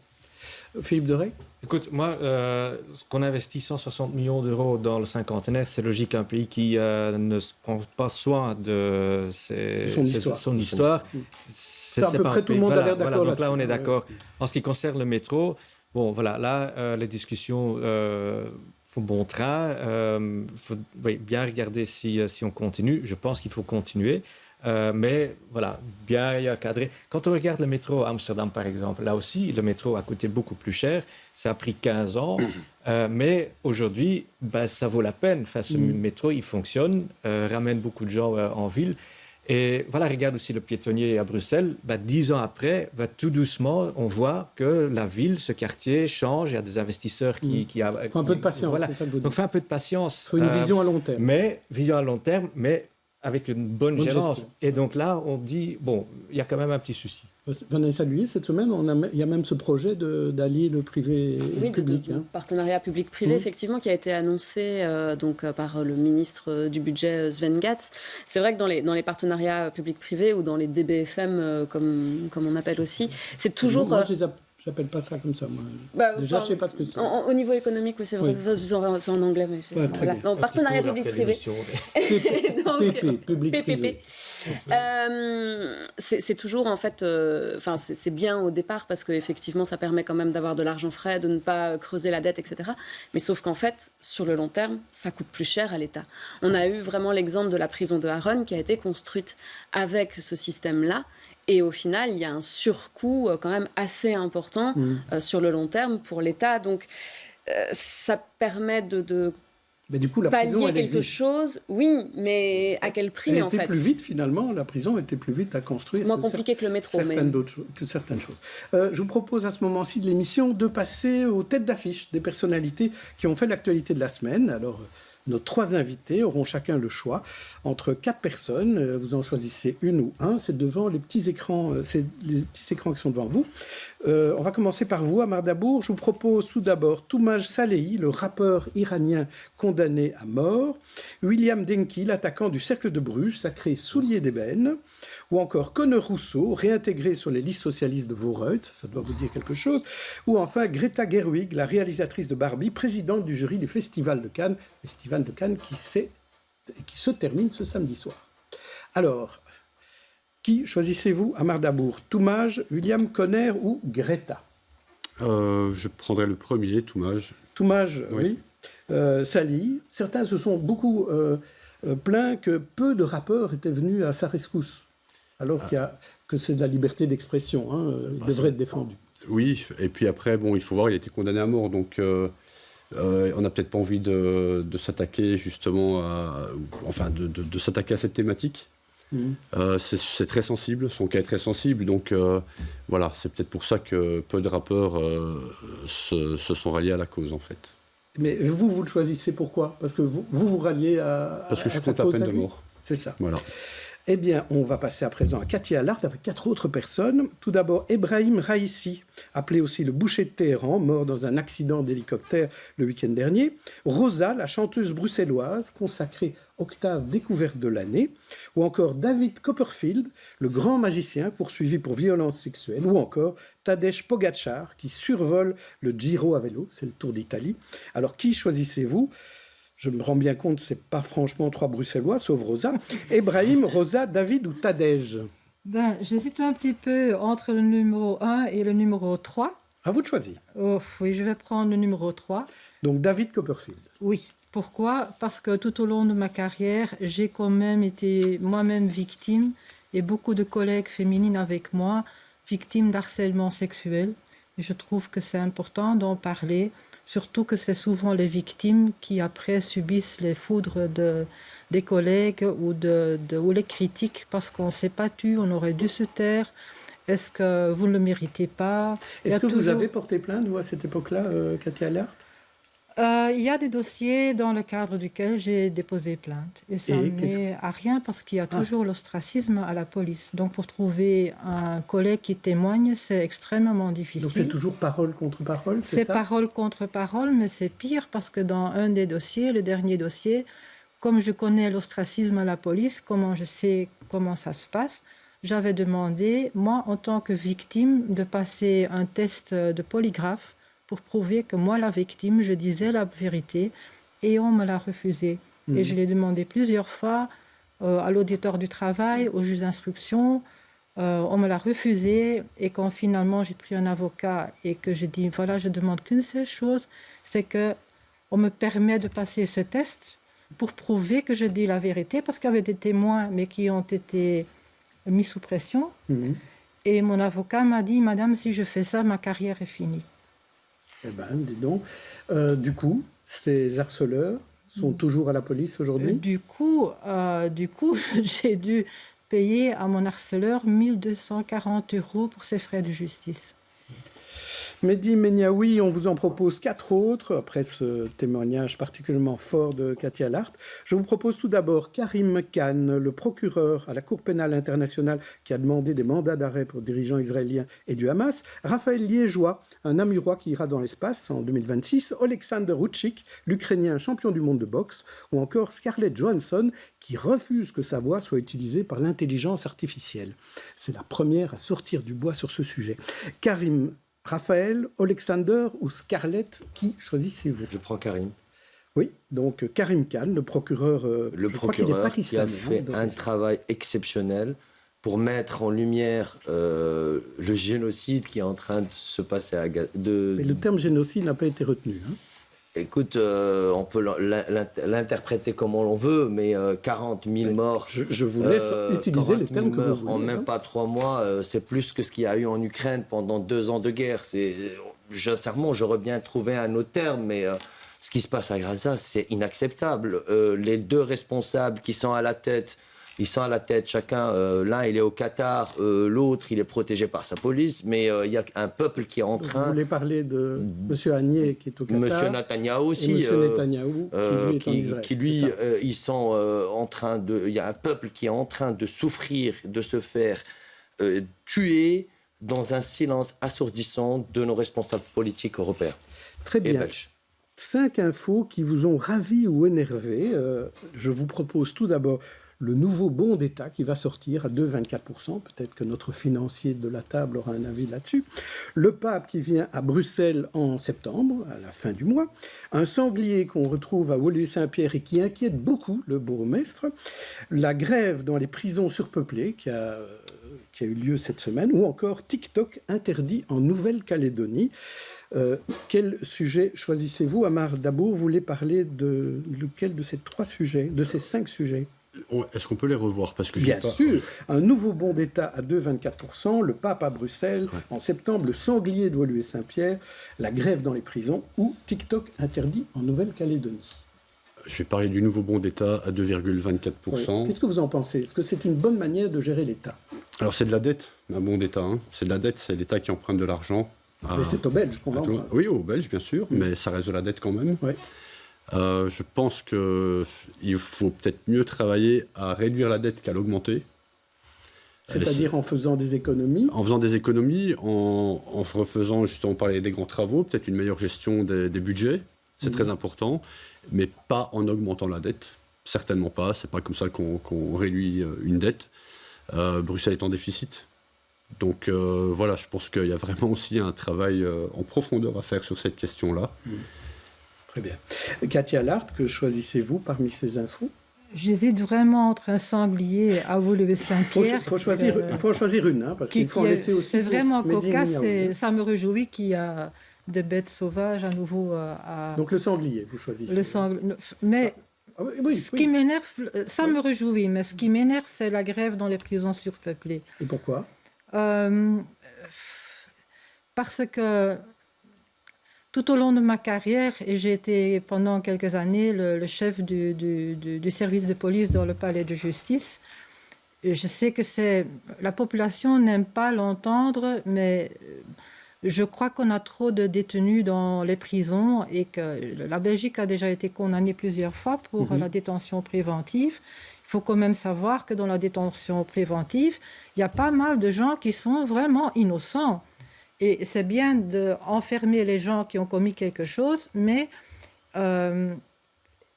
Philippe Deray? Écoute, moi, ce qu'on investit 160 millions d'euros dans le cinquantenaire, c'est logique un pays qui ne se prend pas soin de son histoire. C'est à peu près tout le monde a l'air d'accord. Donc là, on est d'accord. En ce qui concerne le métro, bon, voilà, là, les discussions font bon train. Il faut bien regarder si on continue. Je pense qu'il faut continuer. Mais voilà, bien cadré. Quand on regarde le métro à Amsterdam, par exemple, là aussi, le métro a coûté beaucoup plus cher. Ça a pris 15 ans. Mais aujourd'hui, ça vaut la peine. Enfin, ce métro, il fonctionne, ramène beaucoup de gens en ville. Et voilà, regarde aussi le piétonnier à Bruxelles. 10 ans après, tout doucement, on voit que la ville, ce quartier change. Il y a des investisseurs qui faut un peu de patience, voilà. C'est ça que vous dites. Donc, faut un peu de patience. Il faut une vision à long terme. Vision à long terme, mais avec une bonne gérance. Gestion. Et donc là, on dit, bon, il y a quand même un petit souci. Vanessa Lhuillier, cette semaine, il y a même ce projet d'allier le privé et le public. De partenariat public-privé, effectivement, qui a été annoncé par le ministre du budget Sven Gatz. C'est vrai que dans les partenariats public-privé ou dans les DBFM, comme on appelle aussi, c'est toujours... Moi, j'appelle pas ça comme ça, moi. Déjà, je sais pas ce que c'est. Au niveau économique, oui, c'est vrai. Oui. C'est en anglais, mais c'est... Voilà. Non, partenariat public-privé. PPP. C'est toujours, en fait... c'est bien au départ, parce qu'effectivement, ça permet quand même d'avoir de l'argent frais, de ne pas creuser la dette, etc. Mais sauf qu'en fait, sur le long terme, ça coûte plus cher à l'État. On a eu vraiment l'exemple de la prison de Harren, qui a été construite avec ce système-là. Et au final, il y a un surcoût quand même assez important sur le long terme pour l'État. Donc, ça permet de mais du coup, la pallier prison, quelque chose. Oui, mais à quel prix, en fait? Elle était plus vite, finalement. La prison était plus vite à construire. Moins compliqué que le métro. Certaines choses. Je vous propose à ce moment-ci de l'émission de passer aux têtes d'affiche des personnalités qui ont fait l'actualité de la semaine. Alors... Nos 3 invités auront chacun le choix entre 4 personnes. Vous en choisissez une ou un. C'est devant les petits écrans, les petits écrans qui sont devant vous. On va commencer par vous, Ahmad Dabour. Je vous propose tout d'abord Toumaj Salehi, le rappeur iranien condamné à mort. William Denki, l'attaquant du Cercle de Bruges, sacré soulier d'ébène. Ou encore Conor Rousseau, réintégré sur les listes socialistes de Vooruit, ça doit vous dire quelque chose. Ou enfin Greta Gerwig, la réalisatrice de Barbie, présidente du jury du Festival de Cannes qui se termine ce samedi soir. Alors, qui choisissez-vous, Ahmad Dabour? Toumaj, William Conner ou Greta? Je prendrai le premier, Toumaj. Toumaj, oui. Salehi. Certains se sont beaucoup plaints que peu de rappeurs étaient venus à sa rescousse. alors que c'est de la liberté d'expression. Hein, il devrait être défendu. Oui, et puis après, bon, il faut voir, il a été condamné à mort, donc on n'a peut-être pas envie de s'attaquer justement de s'attaquer à cette thématique. C'est très sensible, son cas est très sensible, donc voilà, c'est peut-être pour ça que peu de rappeurs se sont ralliés à la cause, en fait. Mais vous le choisissez pourquoi? Parce que vous ralliez à Parce que je suis contre la peine de mort. C'est ça. Voilà. Eh bien, on va passer à présent à Katia Allart avec 4 autres personnes. Tout d'abord, Ebrahim Raissi, appelé aussi le boucher de Téhéran, mort dans un accident d'hélicoptère le week-end dernier. Rosa, la chanteuse bruxelloise, consacrée octave découverte de l'année. Ou encore David Copperfield, le grand magicien poursuivi pour violence sexuelle. Ou encore Tadej Pogacar, qui survole le Giro à vélo, c'est le Tour d'Italie. Alors, qui choisissez-vous? Je me rends bien compte, ce n'est pas franchement 3 Bruxellois, sauf Rosa. Ebrahim, Rosa, David ou Tadej? J'hésite un petit peu entre le numéro 1 et le numéro 3. À vous de choisir. Oui, je vais prendre le numéro 3. Donc David Copperfield. Oui. Pourquoi? Parce que tout au long de ma carrière, j'ai quand même été moi-même victime, et beaucoup de collègues féminines avec moi, victimes d'harcèlement sexuel. Et je trouve que c'est important d'en parler. Surtout que c'est souvent les victimes qui après subissent les foudres des collègues ou les critiques parce qu'on s'est battu, on aurait dû se taire. Est-ce que vous ne le méritez pas? Est-ce que vous avez porté plainte, vous, à cette époque-là, Katia Allart? Il y a des dossiers dans le cadre duquel j'ai déposé plainte. Et ça n'est à rien parce qu'il y a toujours l'ostracisme à la police. Donc pour trouver un collègue qui témoigne, c'est extrêmement difficile. Donc c'est toujours parole contre parole, c'est ça? C'est parole contre parole, mais c'est pire parce que dans un des dossiers, le dernier dossier, comme je connais l'ostracisme à la police, comment je sais comment ça se passe, j'avais demandé, moi en tant que victime, de passer un test de polygraphe pour prouver que moi, la victime, je disais la vérité et on me l'a refusé. Et je l'ai demandé plusieurs fois à l'auditeur du travail, au juge d'instruction. On me l'a refusé et quand finalement j'ai pris un avocat et que j'ai dit, voilà, je demande qu'une seule chose, c'est qu'on me permet de passer ce test pour prouver que je dis la vérité parce qu'il y avait des témoins mais qui ont été mis sous pression. Et mon avocat m'a dit, madame, si je fais ça, ma carrière est finie. Eh bien, dis donc. Du coup, ces harceleurs sont toujours à la police aujourd'hui? Du coup, j'ai dû payer à mon harceleur 1 240 € pour ses frais de justice. Mehdi Meniaoui, on vous en propose 4 autres, après ce témoignage particulièrement fort de Katia Allart. Je vous propose tout d'abord Karim Khan, le procureur à la Cour pénale internationale qui a demandé des mandats d'arrêt pour dirigeants israéliens et du Hamas. Raphaël Liégeois, un Namurois qui ira dans l'espace en 2026. Oleksandr Rouchik, l'Ukrainien champion du monde de boxe. Ou encore Scarlett Johansson, qui refuse que sa voix soit utilisée par l'intelligence artificielle. C'est la première à sortir du bois sur ce sujet. Karim, Raphaël, Oleksandr ou Scarlett, qui choisissez-vous? Je prends Karim. Oui, donc Karim Khan, le procureur, qui a fait un travail exceptionnel pour mettre en lumière le génocide qui est en train de se passer à Gaza. Mais le terme génocide n'a pas été retenu. Hein. Écoute, on peut l'interpréter comme on veut, mais 40 000 morts... Je vous laisse utiliser les termes que vous voulez. En même pas 3 mois, c'est plus que ce qu'il y a eu en Ukraine pendant 2 ans de guerre. Sincèrement, j'aurais bien trouvé un autre terme, mais ce qui se passe à Gaza, c'est inacceptable. Les 2 responsables qui sont à la tête... Ils sont à la tête, chacun, l'un il est au Qatar, l'autre il est protégé par sa police, mais il y a un peuple qui est en train... Vous voulez parler de M. Agnier qui est au Qatar, M. Netanyahou aussi, et M. Netanyahou qui lui est en Israël. Ils sont en train de... Il y a un peuple qui est en train de souffrir, de se faire tuer dans un silence assourdissant de nos responsables politiques européens. Très bien. Et belges. 5 infos qui vous ont ravi ou énervé. Je vous propose tout d'abord le nouveau bon d'État qui va sortir à 2,24%. Peut-être que notre financier de la table aura un avis là-dessus. Le pape qui vient à Bruxelles en septembre, à la fin du mois. Un sanglier qu'on retrouve à Woluwe-Saint-Pierre et qui inquiète beaucoup le bourgmestre. La grève dans les prisons surpeuplées qui a eu lieu cette semaine. Ou encore TikTok interdit en Nouvelle-Calédonie. Quel sujet choisissez-vous? Amar Dabour, vous voulez parler de lequel de ces 3 sujets, de ces 5 sujets? Est-ce qu'on peut les revoir? Parce que Bien sûr, un nouveau bon d'État à 2,24%, le pape à Bruxelles, en septembre, le sanglier de Woluwe-Saint-Pierre, la grève dans les prisons ou TikTok interdit en Nouvelle-Calédonie. Je vais parler du nouveau bon d'État à 2,24%. Oui. Qu'est-ce que vous en pensez? Est-ce que c'est une bonne manière de gérer l'État? Alors c'est de la dette, un bon d'État. C'est de la dette, c'est l'État qui emprunte de l'argent. Mais c'est aux Belges qu'on l'emprunte. Oui, aux Belges, bien sûr, mais ça reste de la dette quand même. Oui. Je pense qu'il faut peut-être mieux travailler à réduire la dette qu'à l'augmenter. C'est-à-dire en faisant des économies? En faisant des économies, en refaisant, justement, on parlait des grands travaux, peut-être une meilleure gestion des budgets, c'est très important, mais pas en augmentant la dette. Certainement pas, c'est pas comme ça qu'on réduit une dette. Bruxelles est en déficit. Donc voilà, je pense qu'il y a vraiment aussi un travail en profondeur à faire sur cette question-là. Très bien. Katia Lart, que choisissez-vous parmi ces infos? J'hésite vraiment entre un sanglier à Woluwe-Saint-Pierre. Il faut choisir une, hein, parce qu'il faut en laisser aussi. C'est vraiment cocasse et ça me réjouit qu'il y a des bêtes sauvages à nouveau à... Donc le sanglier, vous choisissez. Le sanglier. Mais ce qui m'énerve, ça me réjouit, mais ce qui m'énerve, c'est la grève dans les prisons surpeuplées. Et pourquoi? Parce que tout au long de ma carrière, et j'ai été pendant quelques années le chef du service de police dans le palais de justice, et je sais que la population n'aime pas l'entendre, mais je crois qu'on a trop de détenus dans les prisons et que la Belgique a déjà été condamnée plusieurs fois pour la détention préventive. Il faut quand même savoir que dans la détention préventive, il y a pas mal de gens qui sont vraiment innocents. Et c'est bien d'enfermer les gens qui ont commis quelque chose, mais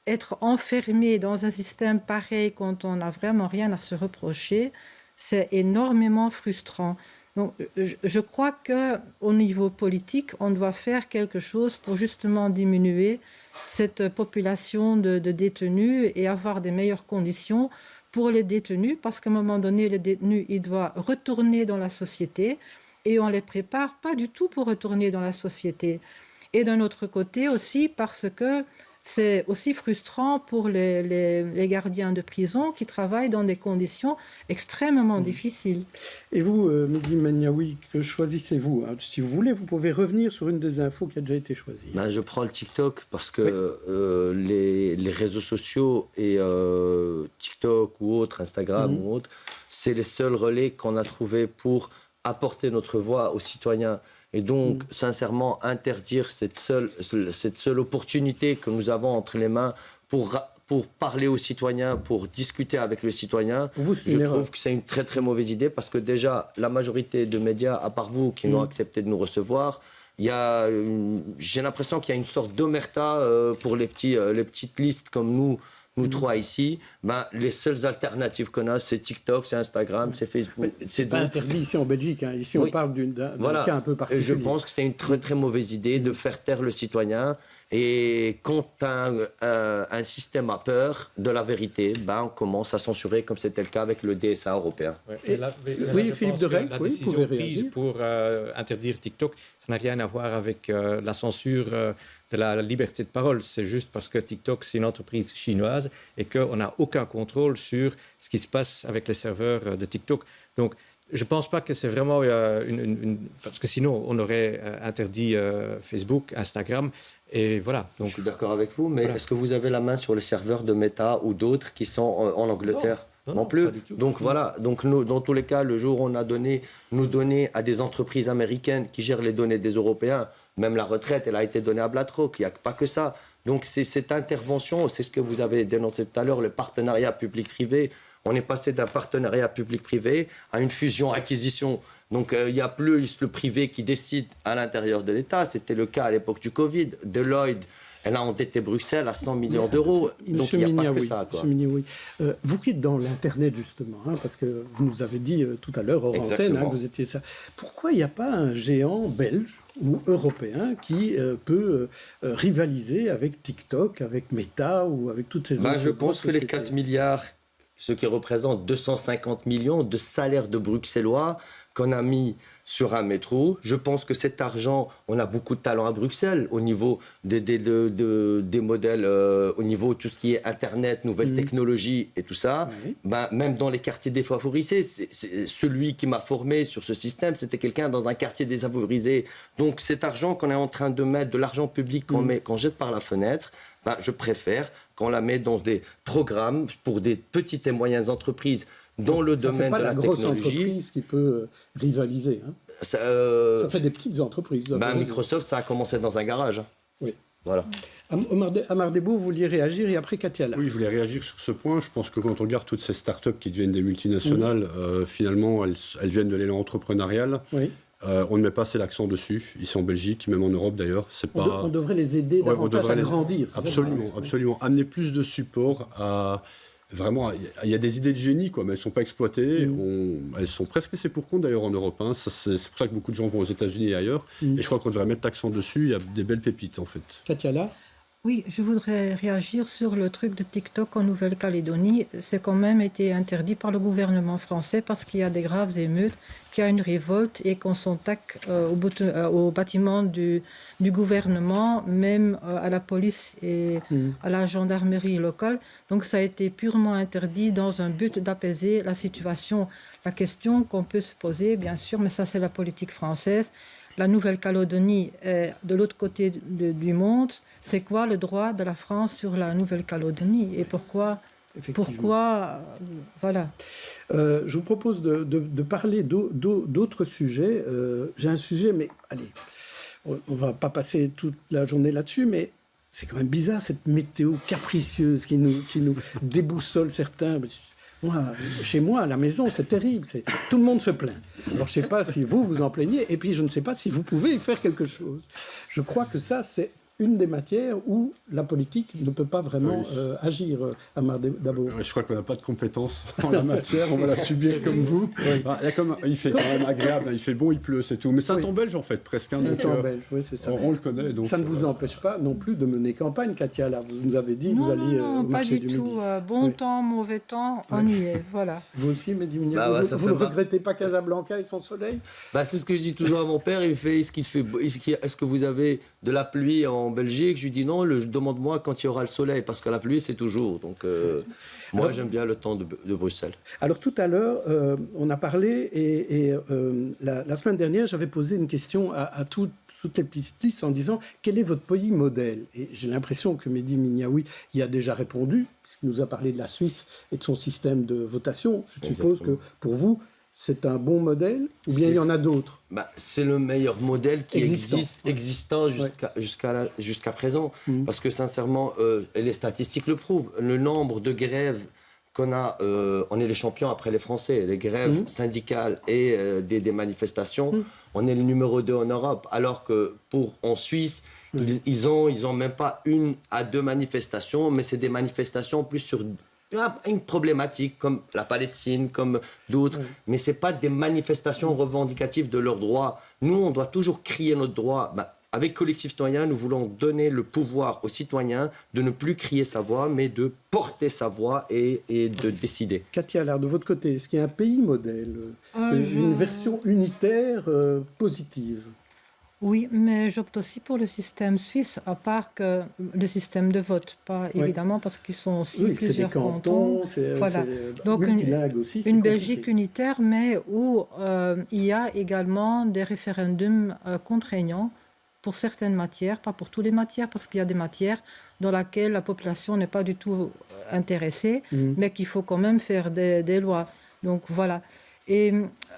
être enfermé dans un système pareil quand on n'a vraiment rien à se reprocher, c'est énormément frustrant. Donc, je crois qu'au niveau politique, on doit faire quelque chose pour justement diminuer cette population de détenus et avoir des meilleures conditions pour les détenus, parce qu'à un moment donné, les détenus, ils doivent retourner dans la société et on ne les prépare pas du tout pour retourner dans la société. Et d'un autre côté aussi, parce que c'est aussi frustrant pour les gardiens de prison qui travaillent dans des conditions extrêmement difficiles. Et vous, Mehdi Maniaoui, que choisissez-vous? Si vous voulez, vous pouvez revenir sur une des infos qui a déjà été choisie. Je prends le TikTok parce que les réseaux sociaux et TikTok ou autre, Instagram ou autre, c'est les seuls relais qu'on a trouvés pour apporter notre voix aux citoyens. Et donc, sincèrement, interdire cette seule opportunité que nous avons entre les mains pour parler aux citoyens, pour discuter avec le citoyen, je trouve que c'est une très très mauvaise idée parce que déjà, la majorité de médias, à part vous, qui ont accepté de nous recevoir, j'ai l'impression qu'il y a une sorte d'omerta pour les petites listes comme nous trois ici. Les seules alternatives qu'on a, c'est TikTok, c'est Instagram, c'est Facebook. C'est pas interdit ici en Belgique. Hein. Ici, on parle d'un cas un peu particulier. Je pense que c'est une très très mauvaise idée de faire taire le citoyen. Et quand un système a peur de la vérité, on commence à censurer, comme c'était le cas avec le DSA européen. Oui, Philippe Derek, la décision prise pour interdire TikTok, ça n'a rien à voir avec la censure de la liberté de parole. C'est juste parce que TikTok, c'est une entreprise chinoise et qu'on n'a aucun contrôle sur ce qui se passe avec les serveurs de TikTok. Donc, je ne pense pas que c'est vraiment parce que sinon, on aurait interdit Facebook, Instagram, et voilà. Donc, je suis d'accord avec vous, mais est-ce que vous avez la main sur les serveurs de Meta ou d'autres qui sont en Angleterre? Non plus. Donc voilà. Donc nous, dans tous les cas, le jour où on a donné à des entreprises américaines qui gèrent les données des Européens, même la retraite, elle a été donnée à BlackRock. Il n'y a pas que ça. Donc c'est cette intervention, c'est ce que vous avez dénoncé tout à l'heure, le partenariat public-privé. On est passé d'un partenariat public-privé à une fusion-acquisition. Donc il n'y a plus le privé qui décide à l'intérieur de l'État. C'était le cas à l'époque du Covid. Deloitte, elle a endetté Bruxelles à 100 millions d'euros. Donc il n'y a pas que ça. Vous qui êtes dans l'Internet, justement, parce que vous nous avez dit tout à l'heure, hors antenne, que vous étiez ça. Pourquoi il n'y a pas un géant belge ou européen qui peut rivaliser avec TikTok, avec Meta ou avec toutes ces autres Je pense que les 4 milliards, ce qui représente 250 millions de salaires de Bruxellois, qu'on a mis sur un métro. Je pense que cet argent, on a beaucoup de talent à Bruxelles au niveau des modèles, au niveau de tout ce qui est Internet, nouvelles technologies et tout ça. Oui. Ben, même dans les quartiers défavorisés, c'est celui qui m'a formé sur ce système, c'était quelqu'un dans un quartier défavorisé. Donc cet argent qu'on est en train de mettre, de l'argent public qu'on jette par la fenêtre, ben, je préfère qu'on la mette dans des programmes pour des petites et moyennes entreprises dans le domaine de la technologie. Ça ne fait pas la grosse entreprise qui peut rivaliser. Hein. Ça fait des petites entreprises. Ben, Microsoft, ça a commencé dans un garage. Oui. Voilà. Amar Debo, vous vouliez réagir et après Katia là. Oui, je voulais réagir sur ce point. Je pense que quand on regarde toutes ces startups qui deviennent des multinationales, finalement, elles viennent de l'élan entrepreneurial. Oui. On ne met pas assez l'accent dessus, ici en Belgique, même en Europe d'ailleurs. On devrait les aider davantage à grandir. Absolument, absolument. Amener plus de support à... Vraiment, il y a des idées de génie, quoi, mais elles ne sont pas exploitées. Elles sont presque laissées pour compte, d'ailleurs, en Europe. Hein. C'est pour ça que beaucoup de gens vont aux États-Unis et ailleurs. Et je crois qu'on devrait mettre l'accent dessus. Il y a des belles pépites, en fait. Katia, là ? Oui, je voudrais réagir sur le truc de TikTok en Nouvelle-Calédonie. C'est quand même été interdit par le gouvernement français parce qu'il y a des graves émeutes, qu'il y a une révolte et qu'on s'attaque au bâtiment du gouvernement, même à la police et à la gendarmerie locale. Donc ça a été purement interdit dans un but d'apaiser la situation. La question qu'on peut se poser, bien sûr, mais ça c'est la politique française, la Nouvelle-Calédonie est de l'autre côté du monde. C'est quoi le droit de la France sur la Nouvelle-Calédonie et pourquoi voilà. Je vous propose de parler d'autres sujets. J'ai un sujet, mais allez, on ne va pas passer toute la journée là-dessus, mais c'est quand même bizarre cette météo capricieuse qui nous déboussole certains. Moi, chez moi, à la maison, c'est terrible. Tout le monde se plaint. Alors, je ne sais pas si vous en plaignez, et puis je ne sais pas si vous pouvez y faire quelque chose. Je crois que ça, c'est une des matières où la politique ne peut pas vraiment agir, Amar Dabo. Je crois qu'on n'a pas de compétences en la matière, on va la subir comme vous. Il fait quand même agréable, il fait bon, il pleut, c'est tout. Mais c'est un temps belge en fait, presque. C'est un temps belge, oui, c'est ça. On le connaît. Donc, ça ne vous empêche pas non plus de mener campagne, Katia, là. Vous nous avez dit, vous alliez au marché du Midi. Non, pas du tout. Bon temps, mauvais temps, on y est, voilà. Vous aussi, Mehdi Mignard, vous ne regrettez pas Casablanca et son soleil ? C'est ce que je dis toujours à mon père, il fait, est-ce que vous avez de la pluie en Belgique? Je lui dis non, demande-moi quand il y aura le soleil, parce que la pluie, c'est toujours. Donc, moi, j'aime bien le temps de Bruxelles. Alors, tout à l'heure, on a parlé, et la semaine dernière, j'avais posé une question à toutes les petites listes en disant quel est votre pays modèle ? Et j'ai l'impression que Mehdi Mignaoui y a déjà répondu, puisqu'il nous a parlé de la Suisse et de son système de votation. Je suppose que pour vous, c'est un bon modèle, ou bien il y en a d'autres ? C'est le meilleur modèle qui existant jusqu'à présent. Parce que sincèrement, les statistiques le prouvent. Le nombre de grèves qu'on a, on est les champions après les Français. Les grèves syndicales et des manifestations, on est le numéro 2 en Europe. Alors que en Suisse, ils ont même pas 1 à 2 manifestations, mais c'est des manifestations plus sur une problématique comme la Palestine, comme d'autres, mais ce n'est pas des manifestations revendicatives de leurs droits. Nous, on doit toujours crier notre droit. Avec Collectif Citoyen, nous voulons donner le pouvoir aux citoyens de ne plus crier sa voix, mais de porter sa voix et de décider. Katia, alors de votre côté, est-ce qu'il y a un pays modèle, une version unitaire positive ? Oui, mais j'opte aussi pour le système suisse, à part que le système de vote, pas évidemment parce qu'ils sont aussi plusieurs cantons. Voilà. Donc une Belgique unitaire, mais où il y a également des référendums contraignants pour certaines matières, pas pour toutes les matières, parce qu'il y a des matières dans lesquelles la population n'est pas du tout intéressée, mais qu'il faut quand même faire des lois. Donc voilà. Et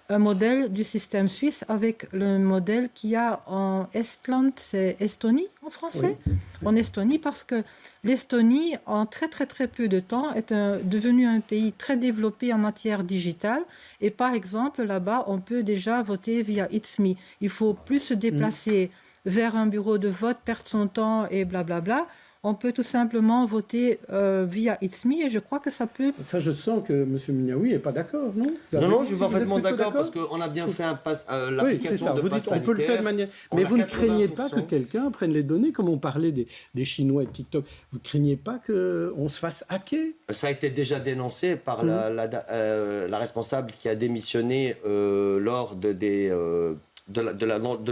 un modèle du système suisse avec le modèle qu'il y a en Estland, c'est Estonie en français, en Estonie, parce que l'Estonie, en très très très peu de temps, est devenu un pays très développé en matière digitale. Et par exemple, là-bas, on peut déjà voter via It's.me. Il faut plus se déplacer vers un bureau de vote, perdre son temps et blablabla. on peut tout simplement voter via It's Me et je crois que ça peut... Ça, je sens que M. Mignaoui n'est pas d'accord, non? Non, je suis parfaitement d'accord parce qu'on a bien fait l'application de passe sanitaire. On peut le faire de manière... Mais vous ne craignez pas que quelqu'un prenne les données, comme on parlait des Chinois et de TikTok, vous ne craignez pas qu'on se fasse hacker? Ça a été déjà dénoncé par la responsable qui a démissionné lors de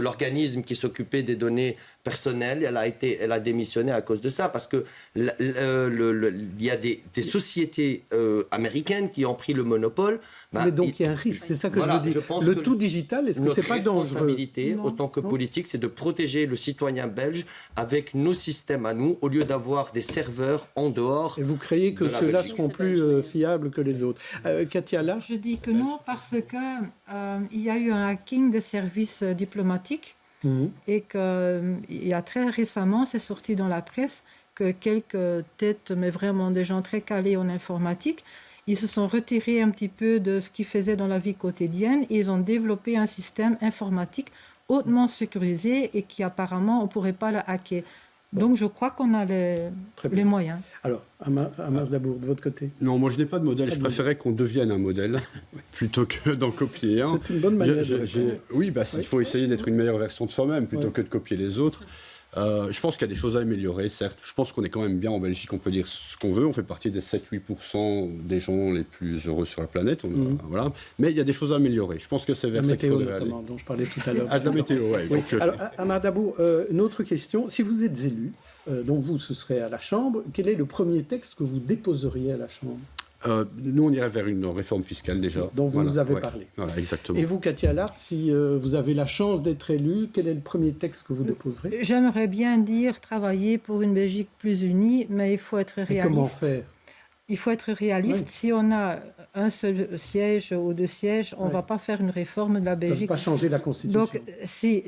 l'organisme qui s'occupait des données personnelles. Elle a démissionné à cause de ça, parce que il y a des sociétés américaines qui ont pris le monopole. Mais donc il y a un risque, c'est ça que je veux dire. Le tout digital, est-ce que c'est pas dangereux? Notre responsabilité, autant que politique, c'est de protéger le citoyen belge avec nos systèmes à nous, au lieu d'avoir des serveurs en dehors. Et vous croyez que ceux-là seront plus fiables que les autres? Katia, là? Je dis que non, parce que il y a eu un hacking des services diplomatiques et qu'il y a très récemment, c'est sorti dans la presse, que quelques têtes, mais vraiment des gens très calés en informatique, ils se sont retirés un petit peu de ce qu'ils faisaient dans la vie quotidienne et ils ont développé un système informatique hautement sécurisé et qui apparemment on ne pourrait pas le hacker. Donc je crois qu'on a les moyens. Alors, Amar Dabour, de votre côté? Non, moi je n'ai pas de modèle. Je préférais qu'on devienne un modèle plutôt que d'en copier un. C'est une bonne manière Oui, il faut essayer d'être une meilleure version de soi-même plutôt que de copier les autres. Je pense qu'il y a des choses à améliorer, certes. Je pense qu'on est quand même bien en Belgique, on peut dire ce qu'on veut. On fait partie des 7-8% des gens les plus heureux sur la planète. Voilà. Mais il y a des choses à améliorer. Je pense que c'est vers ça qu'il faudrait aller. Dont je parlais tout à l'heure. De la météo, oui. Alors, Amar Dabour, une autre question. Si vous êtes élu, donc vous, ce serait à la Chambre, quel est le premier texte que vous déposeriez à la Chambre? Nous, on irait vers une réforme fiscale déjà. Dont vous nous avez parlé. Voilà, exactement. Et vous, Katia Lart, si vous avez la chance d'être élue, quel est le premier texte que vous déposerez? J'aimerais bien dire travailler pour une Belgique plus unie, mais il faut être réaliste. Et comment faire? Il faut être réaliste. Si on a un seul siège ou deux sièges, on ne va pas faire une réforme de la Belgique. Ça ne va pas changer la Constitution. Donc, si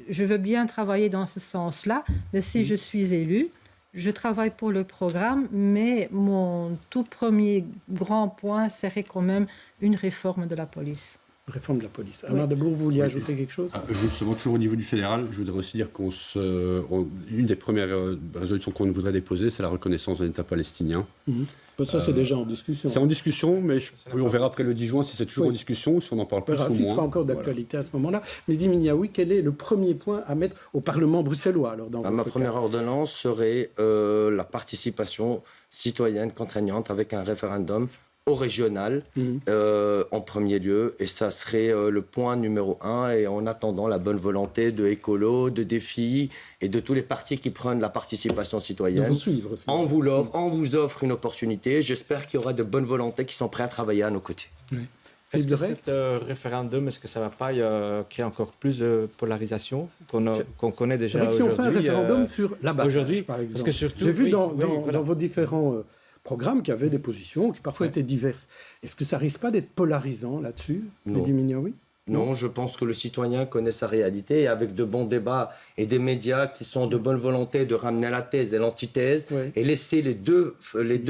je veux bien travailler dans ce sens-là, mais si je suis élue, je travaille pour le programme, mais mon tout premier grand point serait quand même une réforme de la police. Réforme de la police. Amar Dabour, vous vouliez ajouter quelque chose? Justement, toujours au niveau du fédéral, je voudrais aussi dire une des premières résolutions qu'on voudrait déposer, c'est la reconnaissance de l'État palestinien. Ça, c'est déjà en discussion. C'est en discussion, mais on verra après le 10 juin si c'est toujours en discussion, si on en parle plus ou moins. Ce sera encore d'actualité à ce moment-là. Mehdi Mignaoui, quel est le premier point à mettre au Parlement bruxellois alors, dans ma première ordonnance serait la participation citoyenne contraignante avec un référendum au régional en premier lieu, et ça serait le point numéro 1, et en attendant la bonne volonté de Écolo, de Défi et de tous les partis qui prennent la participation citoyenne. De vous suivre, on vous offre une opportunité. J'espère qu'il y aura de bonnes volontés qui sont prêts à travailler à nos côtés. Est-ce que cet référendum, est-ce que ça ne va pas créer encore plus de polarisation qu'on connaît déjà aujourd'hui? Si on fait un référendum sur l'abattage, par exemple. Parce que surtout, j'ai vu dans vos différents programmes qui avaient des positions qui parfois étaient diverses. Est-ce que ça risque pas d'être polarisant là-dessus, Mehdi Mignaoui? Non, je pense que le citoyen connaît sa réalité, et avec de bons débats et des médias qui sont de bonne volonté de ramener la thèse et l'antithèse et laisser les deux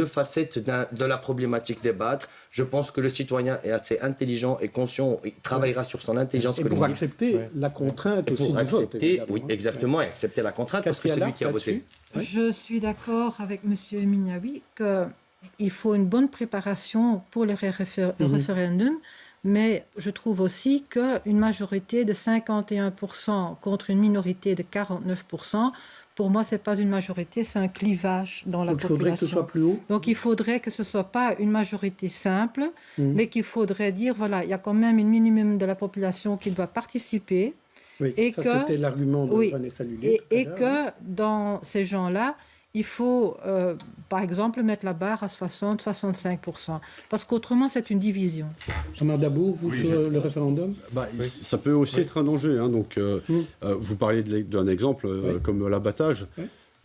facettes de la problématique débattre, je pense que le citoyen est assez intelligent et conscient, il travaillera sur son intelligence cognitive. Pour accepter la contrainte aussi du vote. Oui, exactement, et accepter la contrainte parce que c'est lui qui a voté. Je suis d'accord avec M. Mignaoui qu'il faut une bonne préparation pour le référendum. Mais je trouve aussi qu'une majorité de 51% contre une minorité de 49%, pour moi, ce n'est pas une majorité, c'est un clivage dans la population. Il faudrait que ce soit plus haut. Donc, il faudrait que ce ne soit pas une majorité simple, mais qu'il faudrait dire, voilà, il y a quand même un minimum de la population qui doit participer. Oui, et ça, c'était l'argument de Vanessa Lully. Et que dans ces gens-là, il faut, par exemple, mettre la barre à 60-65%. Parce qu'autrement, c'est une division. Amar Dabour, vous, sur le référendum? Ça peut aussi être un danger. Donc, vous parliez d'un exemple comme l'abattage.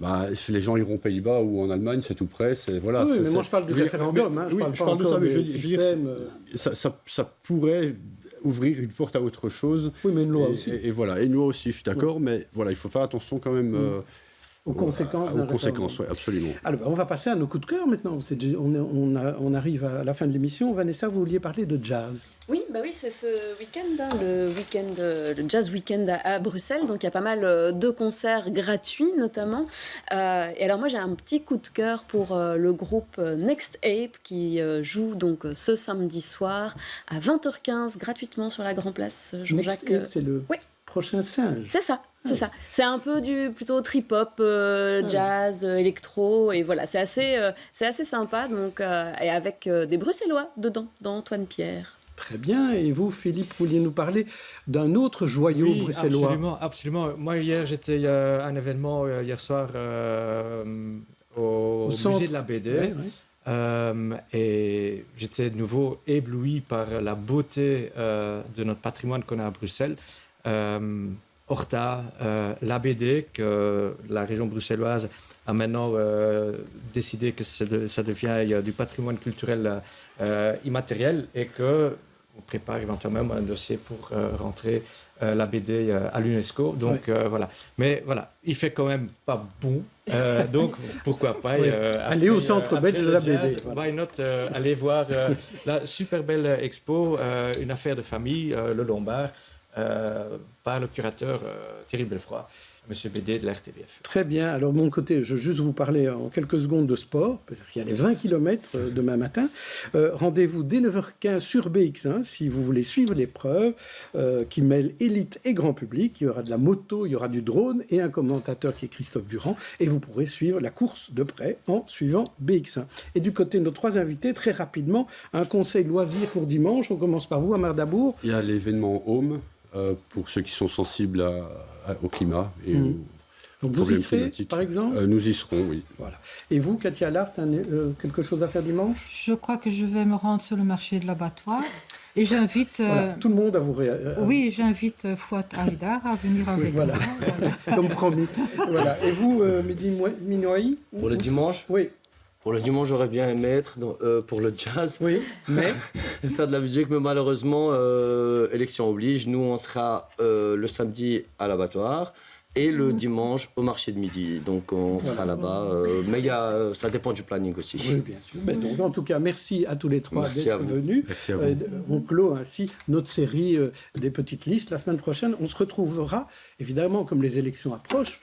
Les gens iront aux Pays-Bas ou en Allemagne, c'est tout près. Voilà, mais moi, je parle du référendum. Je parle de ça, mais ça pourrait ouvrir une porte à autre chose. Oui, mais une loi aussi. Et voilà, et une loi aussi, je suis d'accord. Mais voilà, il faut faire attention quand même... aux conséquences. Aux conséquences, oui, absolument. Alors, on va passer à nos coups de cœur maintenant. On arrive à la fin de l'émission. Vanessa, vous vouliez parler de jazz. Oui, c'est ce week-end, le Jazz Weekend à Bruxelles. Donc, il y a pas mal de concerts gratuits, notamment. Et alors, moi, j'ai un petit coup de cœur pour le groupe Next Ape qui joue donc ce samedi soir à 20h15 gratuitement sur la Grand Place Jean-Jacques. Next Ape, c'est le prochain singe. C'est ça. C'est ça. C'est un peu du plutôt trip-hop, jazz, électro, et voilà, c'est assez sympa. Donc, et avec des Bruxellois dedans, dans Antoine Pierre. Très bien. Et vous, Philippe, vouliez nous parler d'un autre joyau bruxellois. Absolument. Moi, hier, j'étais à un événement hier soir au musée de la BD. Et j'étais de nouveau ébloui par la beauté de notre patrimoine qu'on a à Bruxelles. Horta, la BD, que la région bruxelloise a maintenant décidé que ça devient du patrimoine culturel immatériel et qu'on prépare éventuellement un dossier pour rentrer la BD à l'UNESCO. Donc voilà. Mais voilà, il fait quand même pas bon. Donc pourquoi pas aller au centre belge de la BD. Why not aller voir la super belle expo, une affaire de famille, le Lombard. Par le curateur Thierry Belfroy, Monsieur BD de la RTBF. Très bien. Alors, de mon côté, je vais juste vous parler en quelques secondes de sport, parce qu'il y a les 20 km demain matin. Rendez-vous dès 9h15 sur BX1 si vous voulez suivre l'épreuve qui mêle élite et grand public. Il y aura de la moto, il y aura du drone et un commentateur qui est Christophe Durand. Et vous pourrez suivre la course de près en suivant BX1. Et du côté de nos trois invités, très rapidement, un conseil loisir pour dimanche. On commence par vous, Amar Dabour. Il y a l'événement Home. Pour ceux qui sont sensibles au climat et aux Donc vous problèmes y serez, climatiques. par exemple Nous y serons, oui. Voilà. Et vous, Katia Lart, quelque chose à faire dimanche? Je crois que je vais me rendre sur le marché de l'abattoir et j'invite... tout le monde à vous Oui, j'invite Fouad Haïdar à venir avec moi. Comme promis. Voilà. Et vous, Mehdi Minoaï? Pour le dimanche? Oui. Pour le dimanche, j'aurais bien aimé être pour le jazz. Oui, mais faire de la musique, mais malheureusement, élection oblige. Nous, on sera le samedi à l'abattoir et le dimanche au marché de midi. Donc, on sera là-bas. Mais ça dépend du planning aussi. Oui, bien sûr. Mais donc, en tout cas, merci à tous les trois d'être venus. Merci à vous. On clôt ainsi notre série des petites listes. La semaine prochaine, on se retrouvera, évidemment, comme les élections approchent.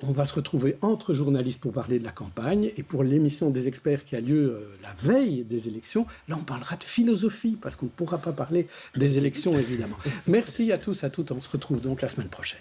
On va se retrouver entre journalistes pour parler de la campagne et pour l'émission des experts qui a lieu la veille des élections. Là, on parlera de philosophie parce qu'on ne pourra pas parler des élections, évidemment. Merci à tous, à toutes. On se retrouve donc la semaine prochaine.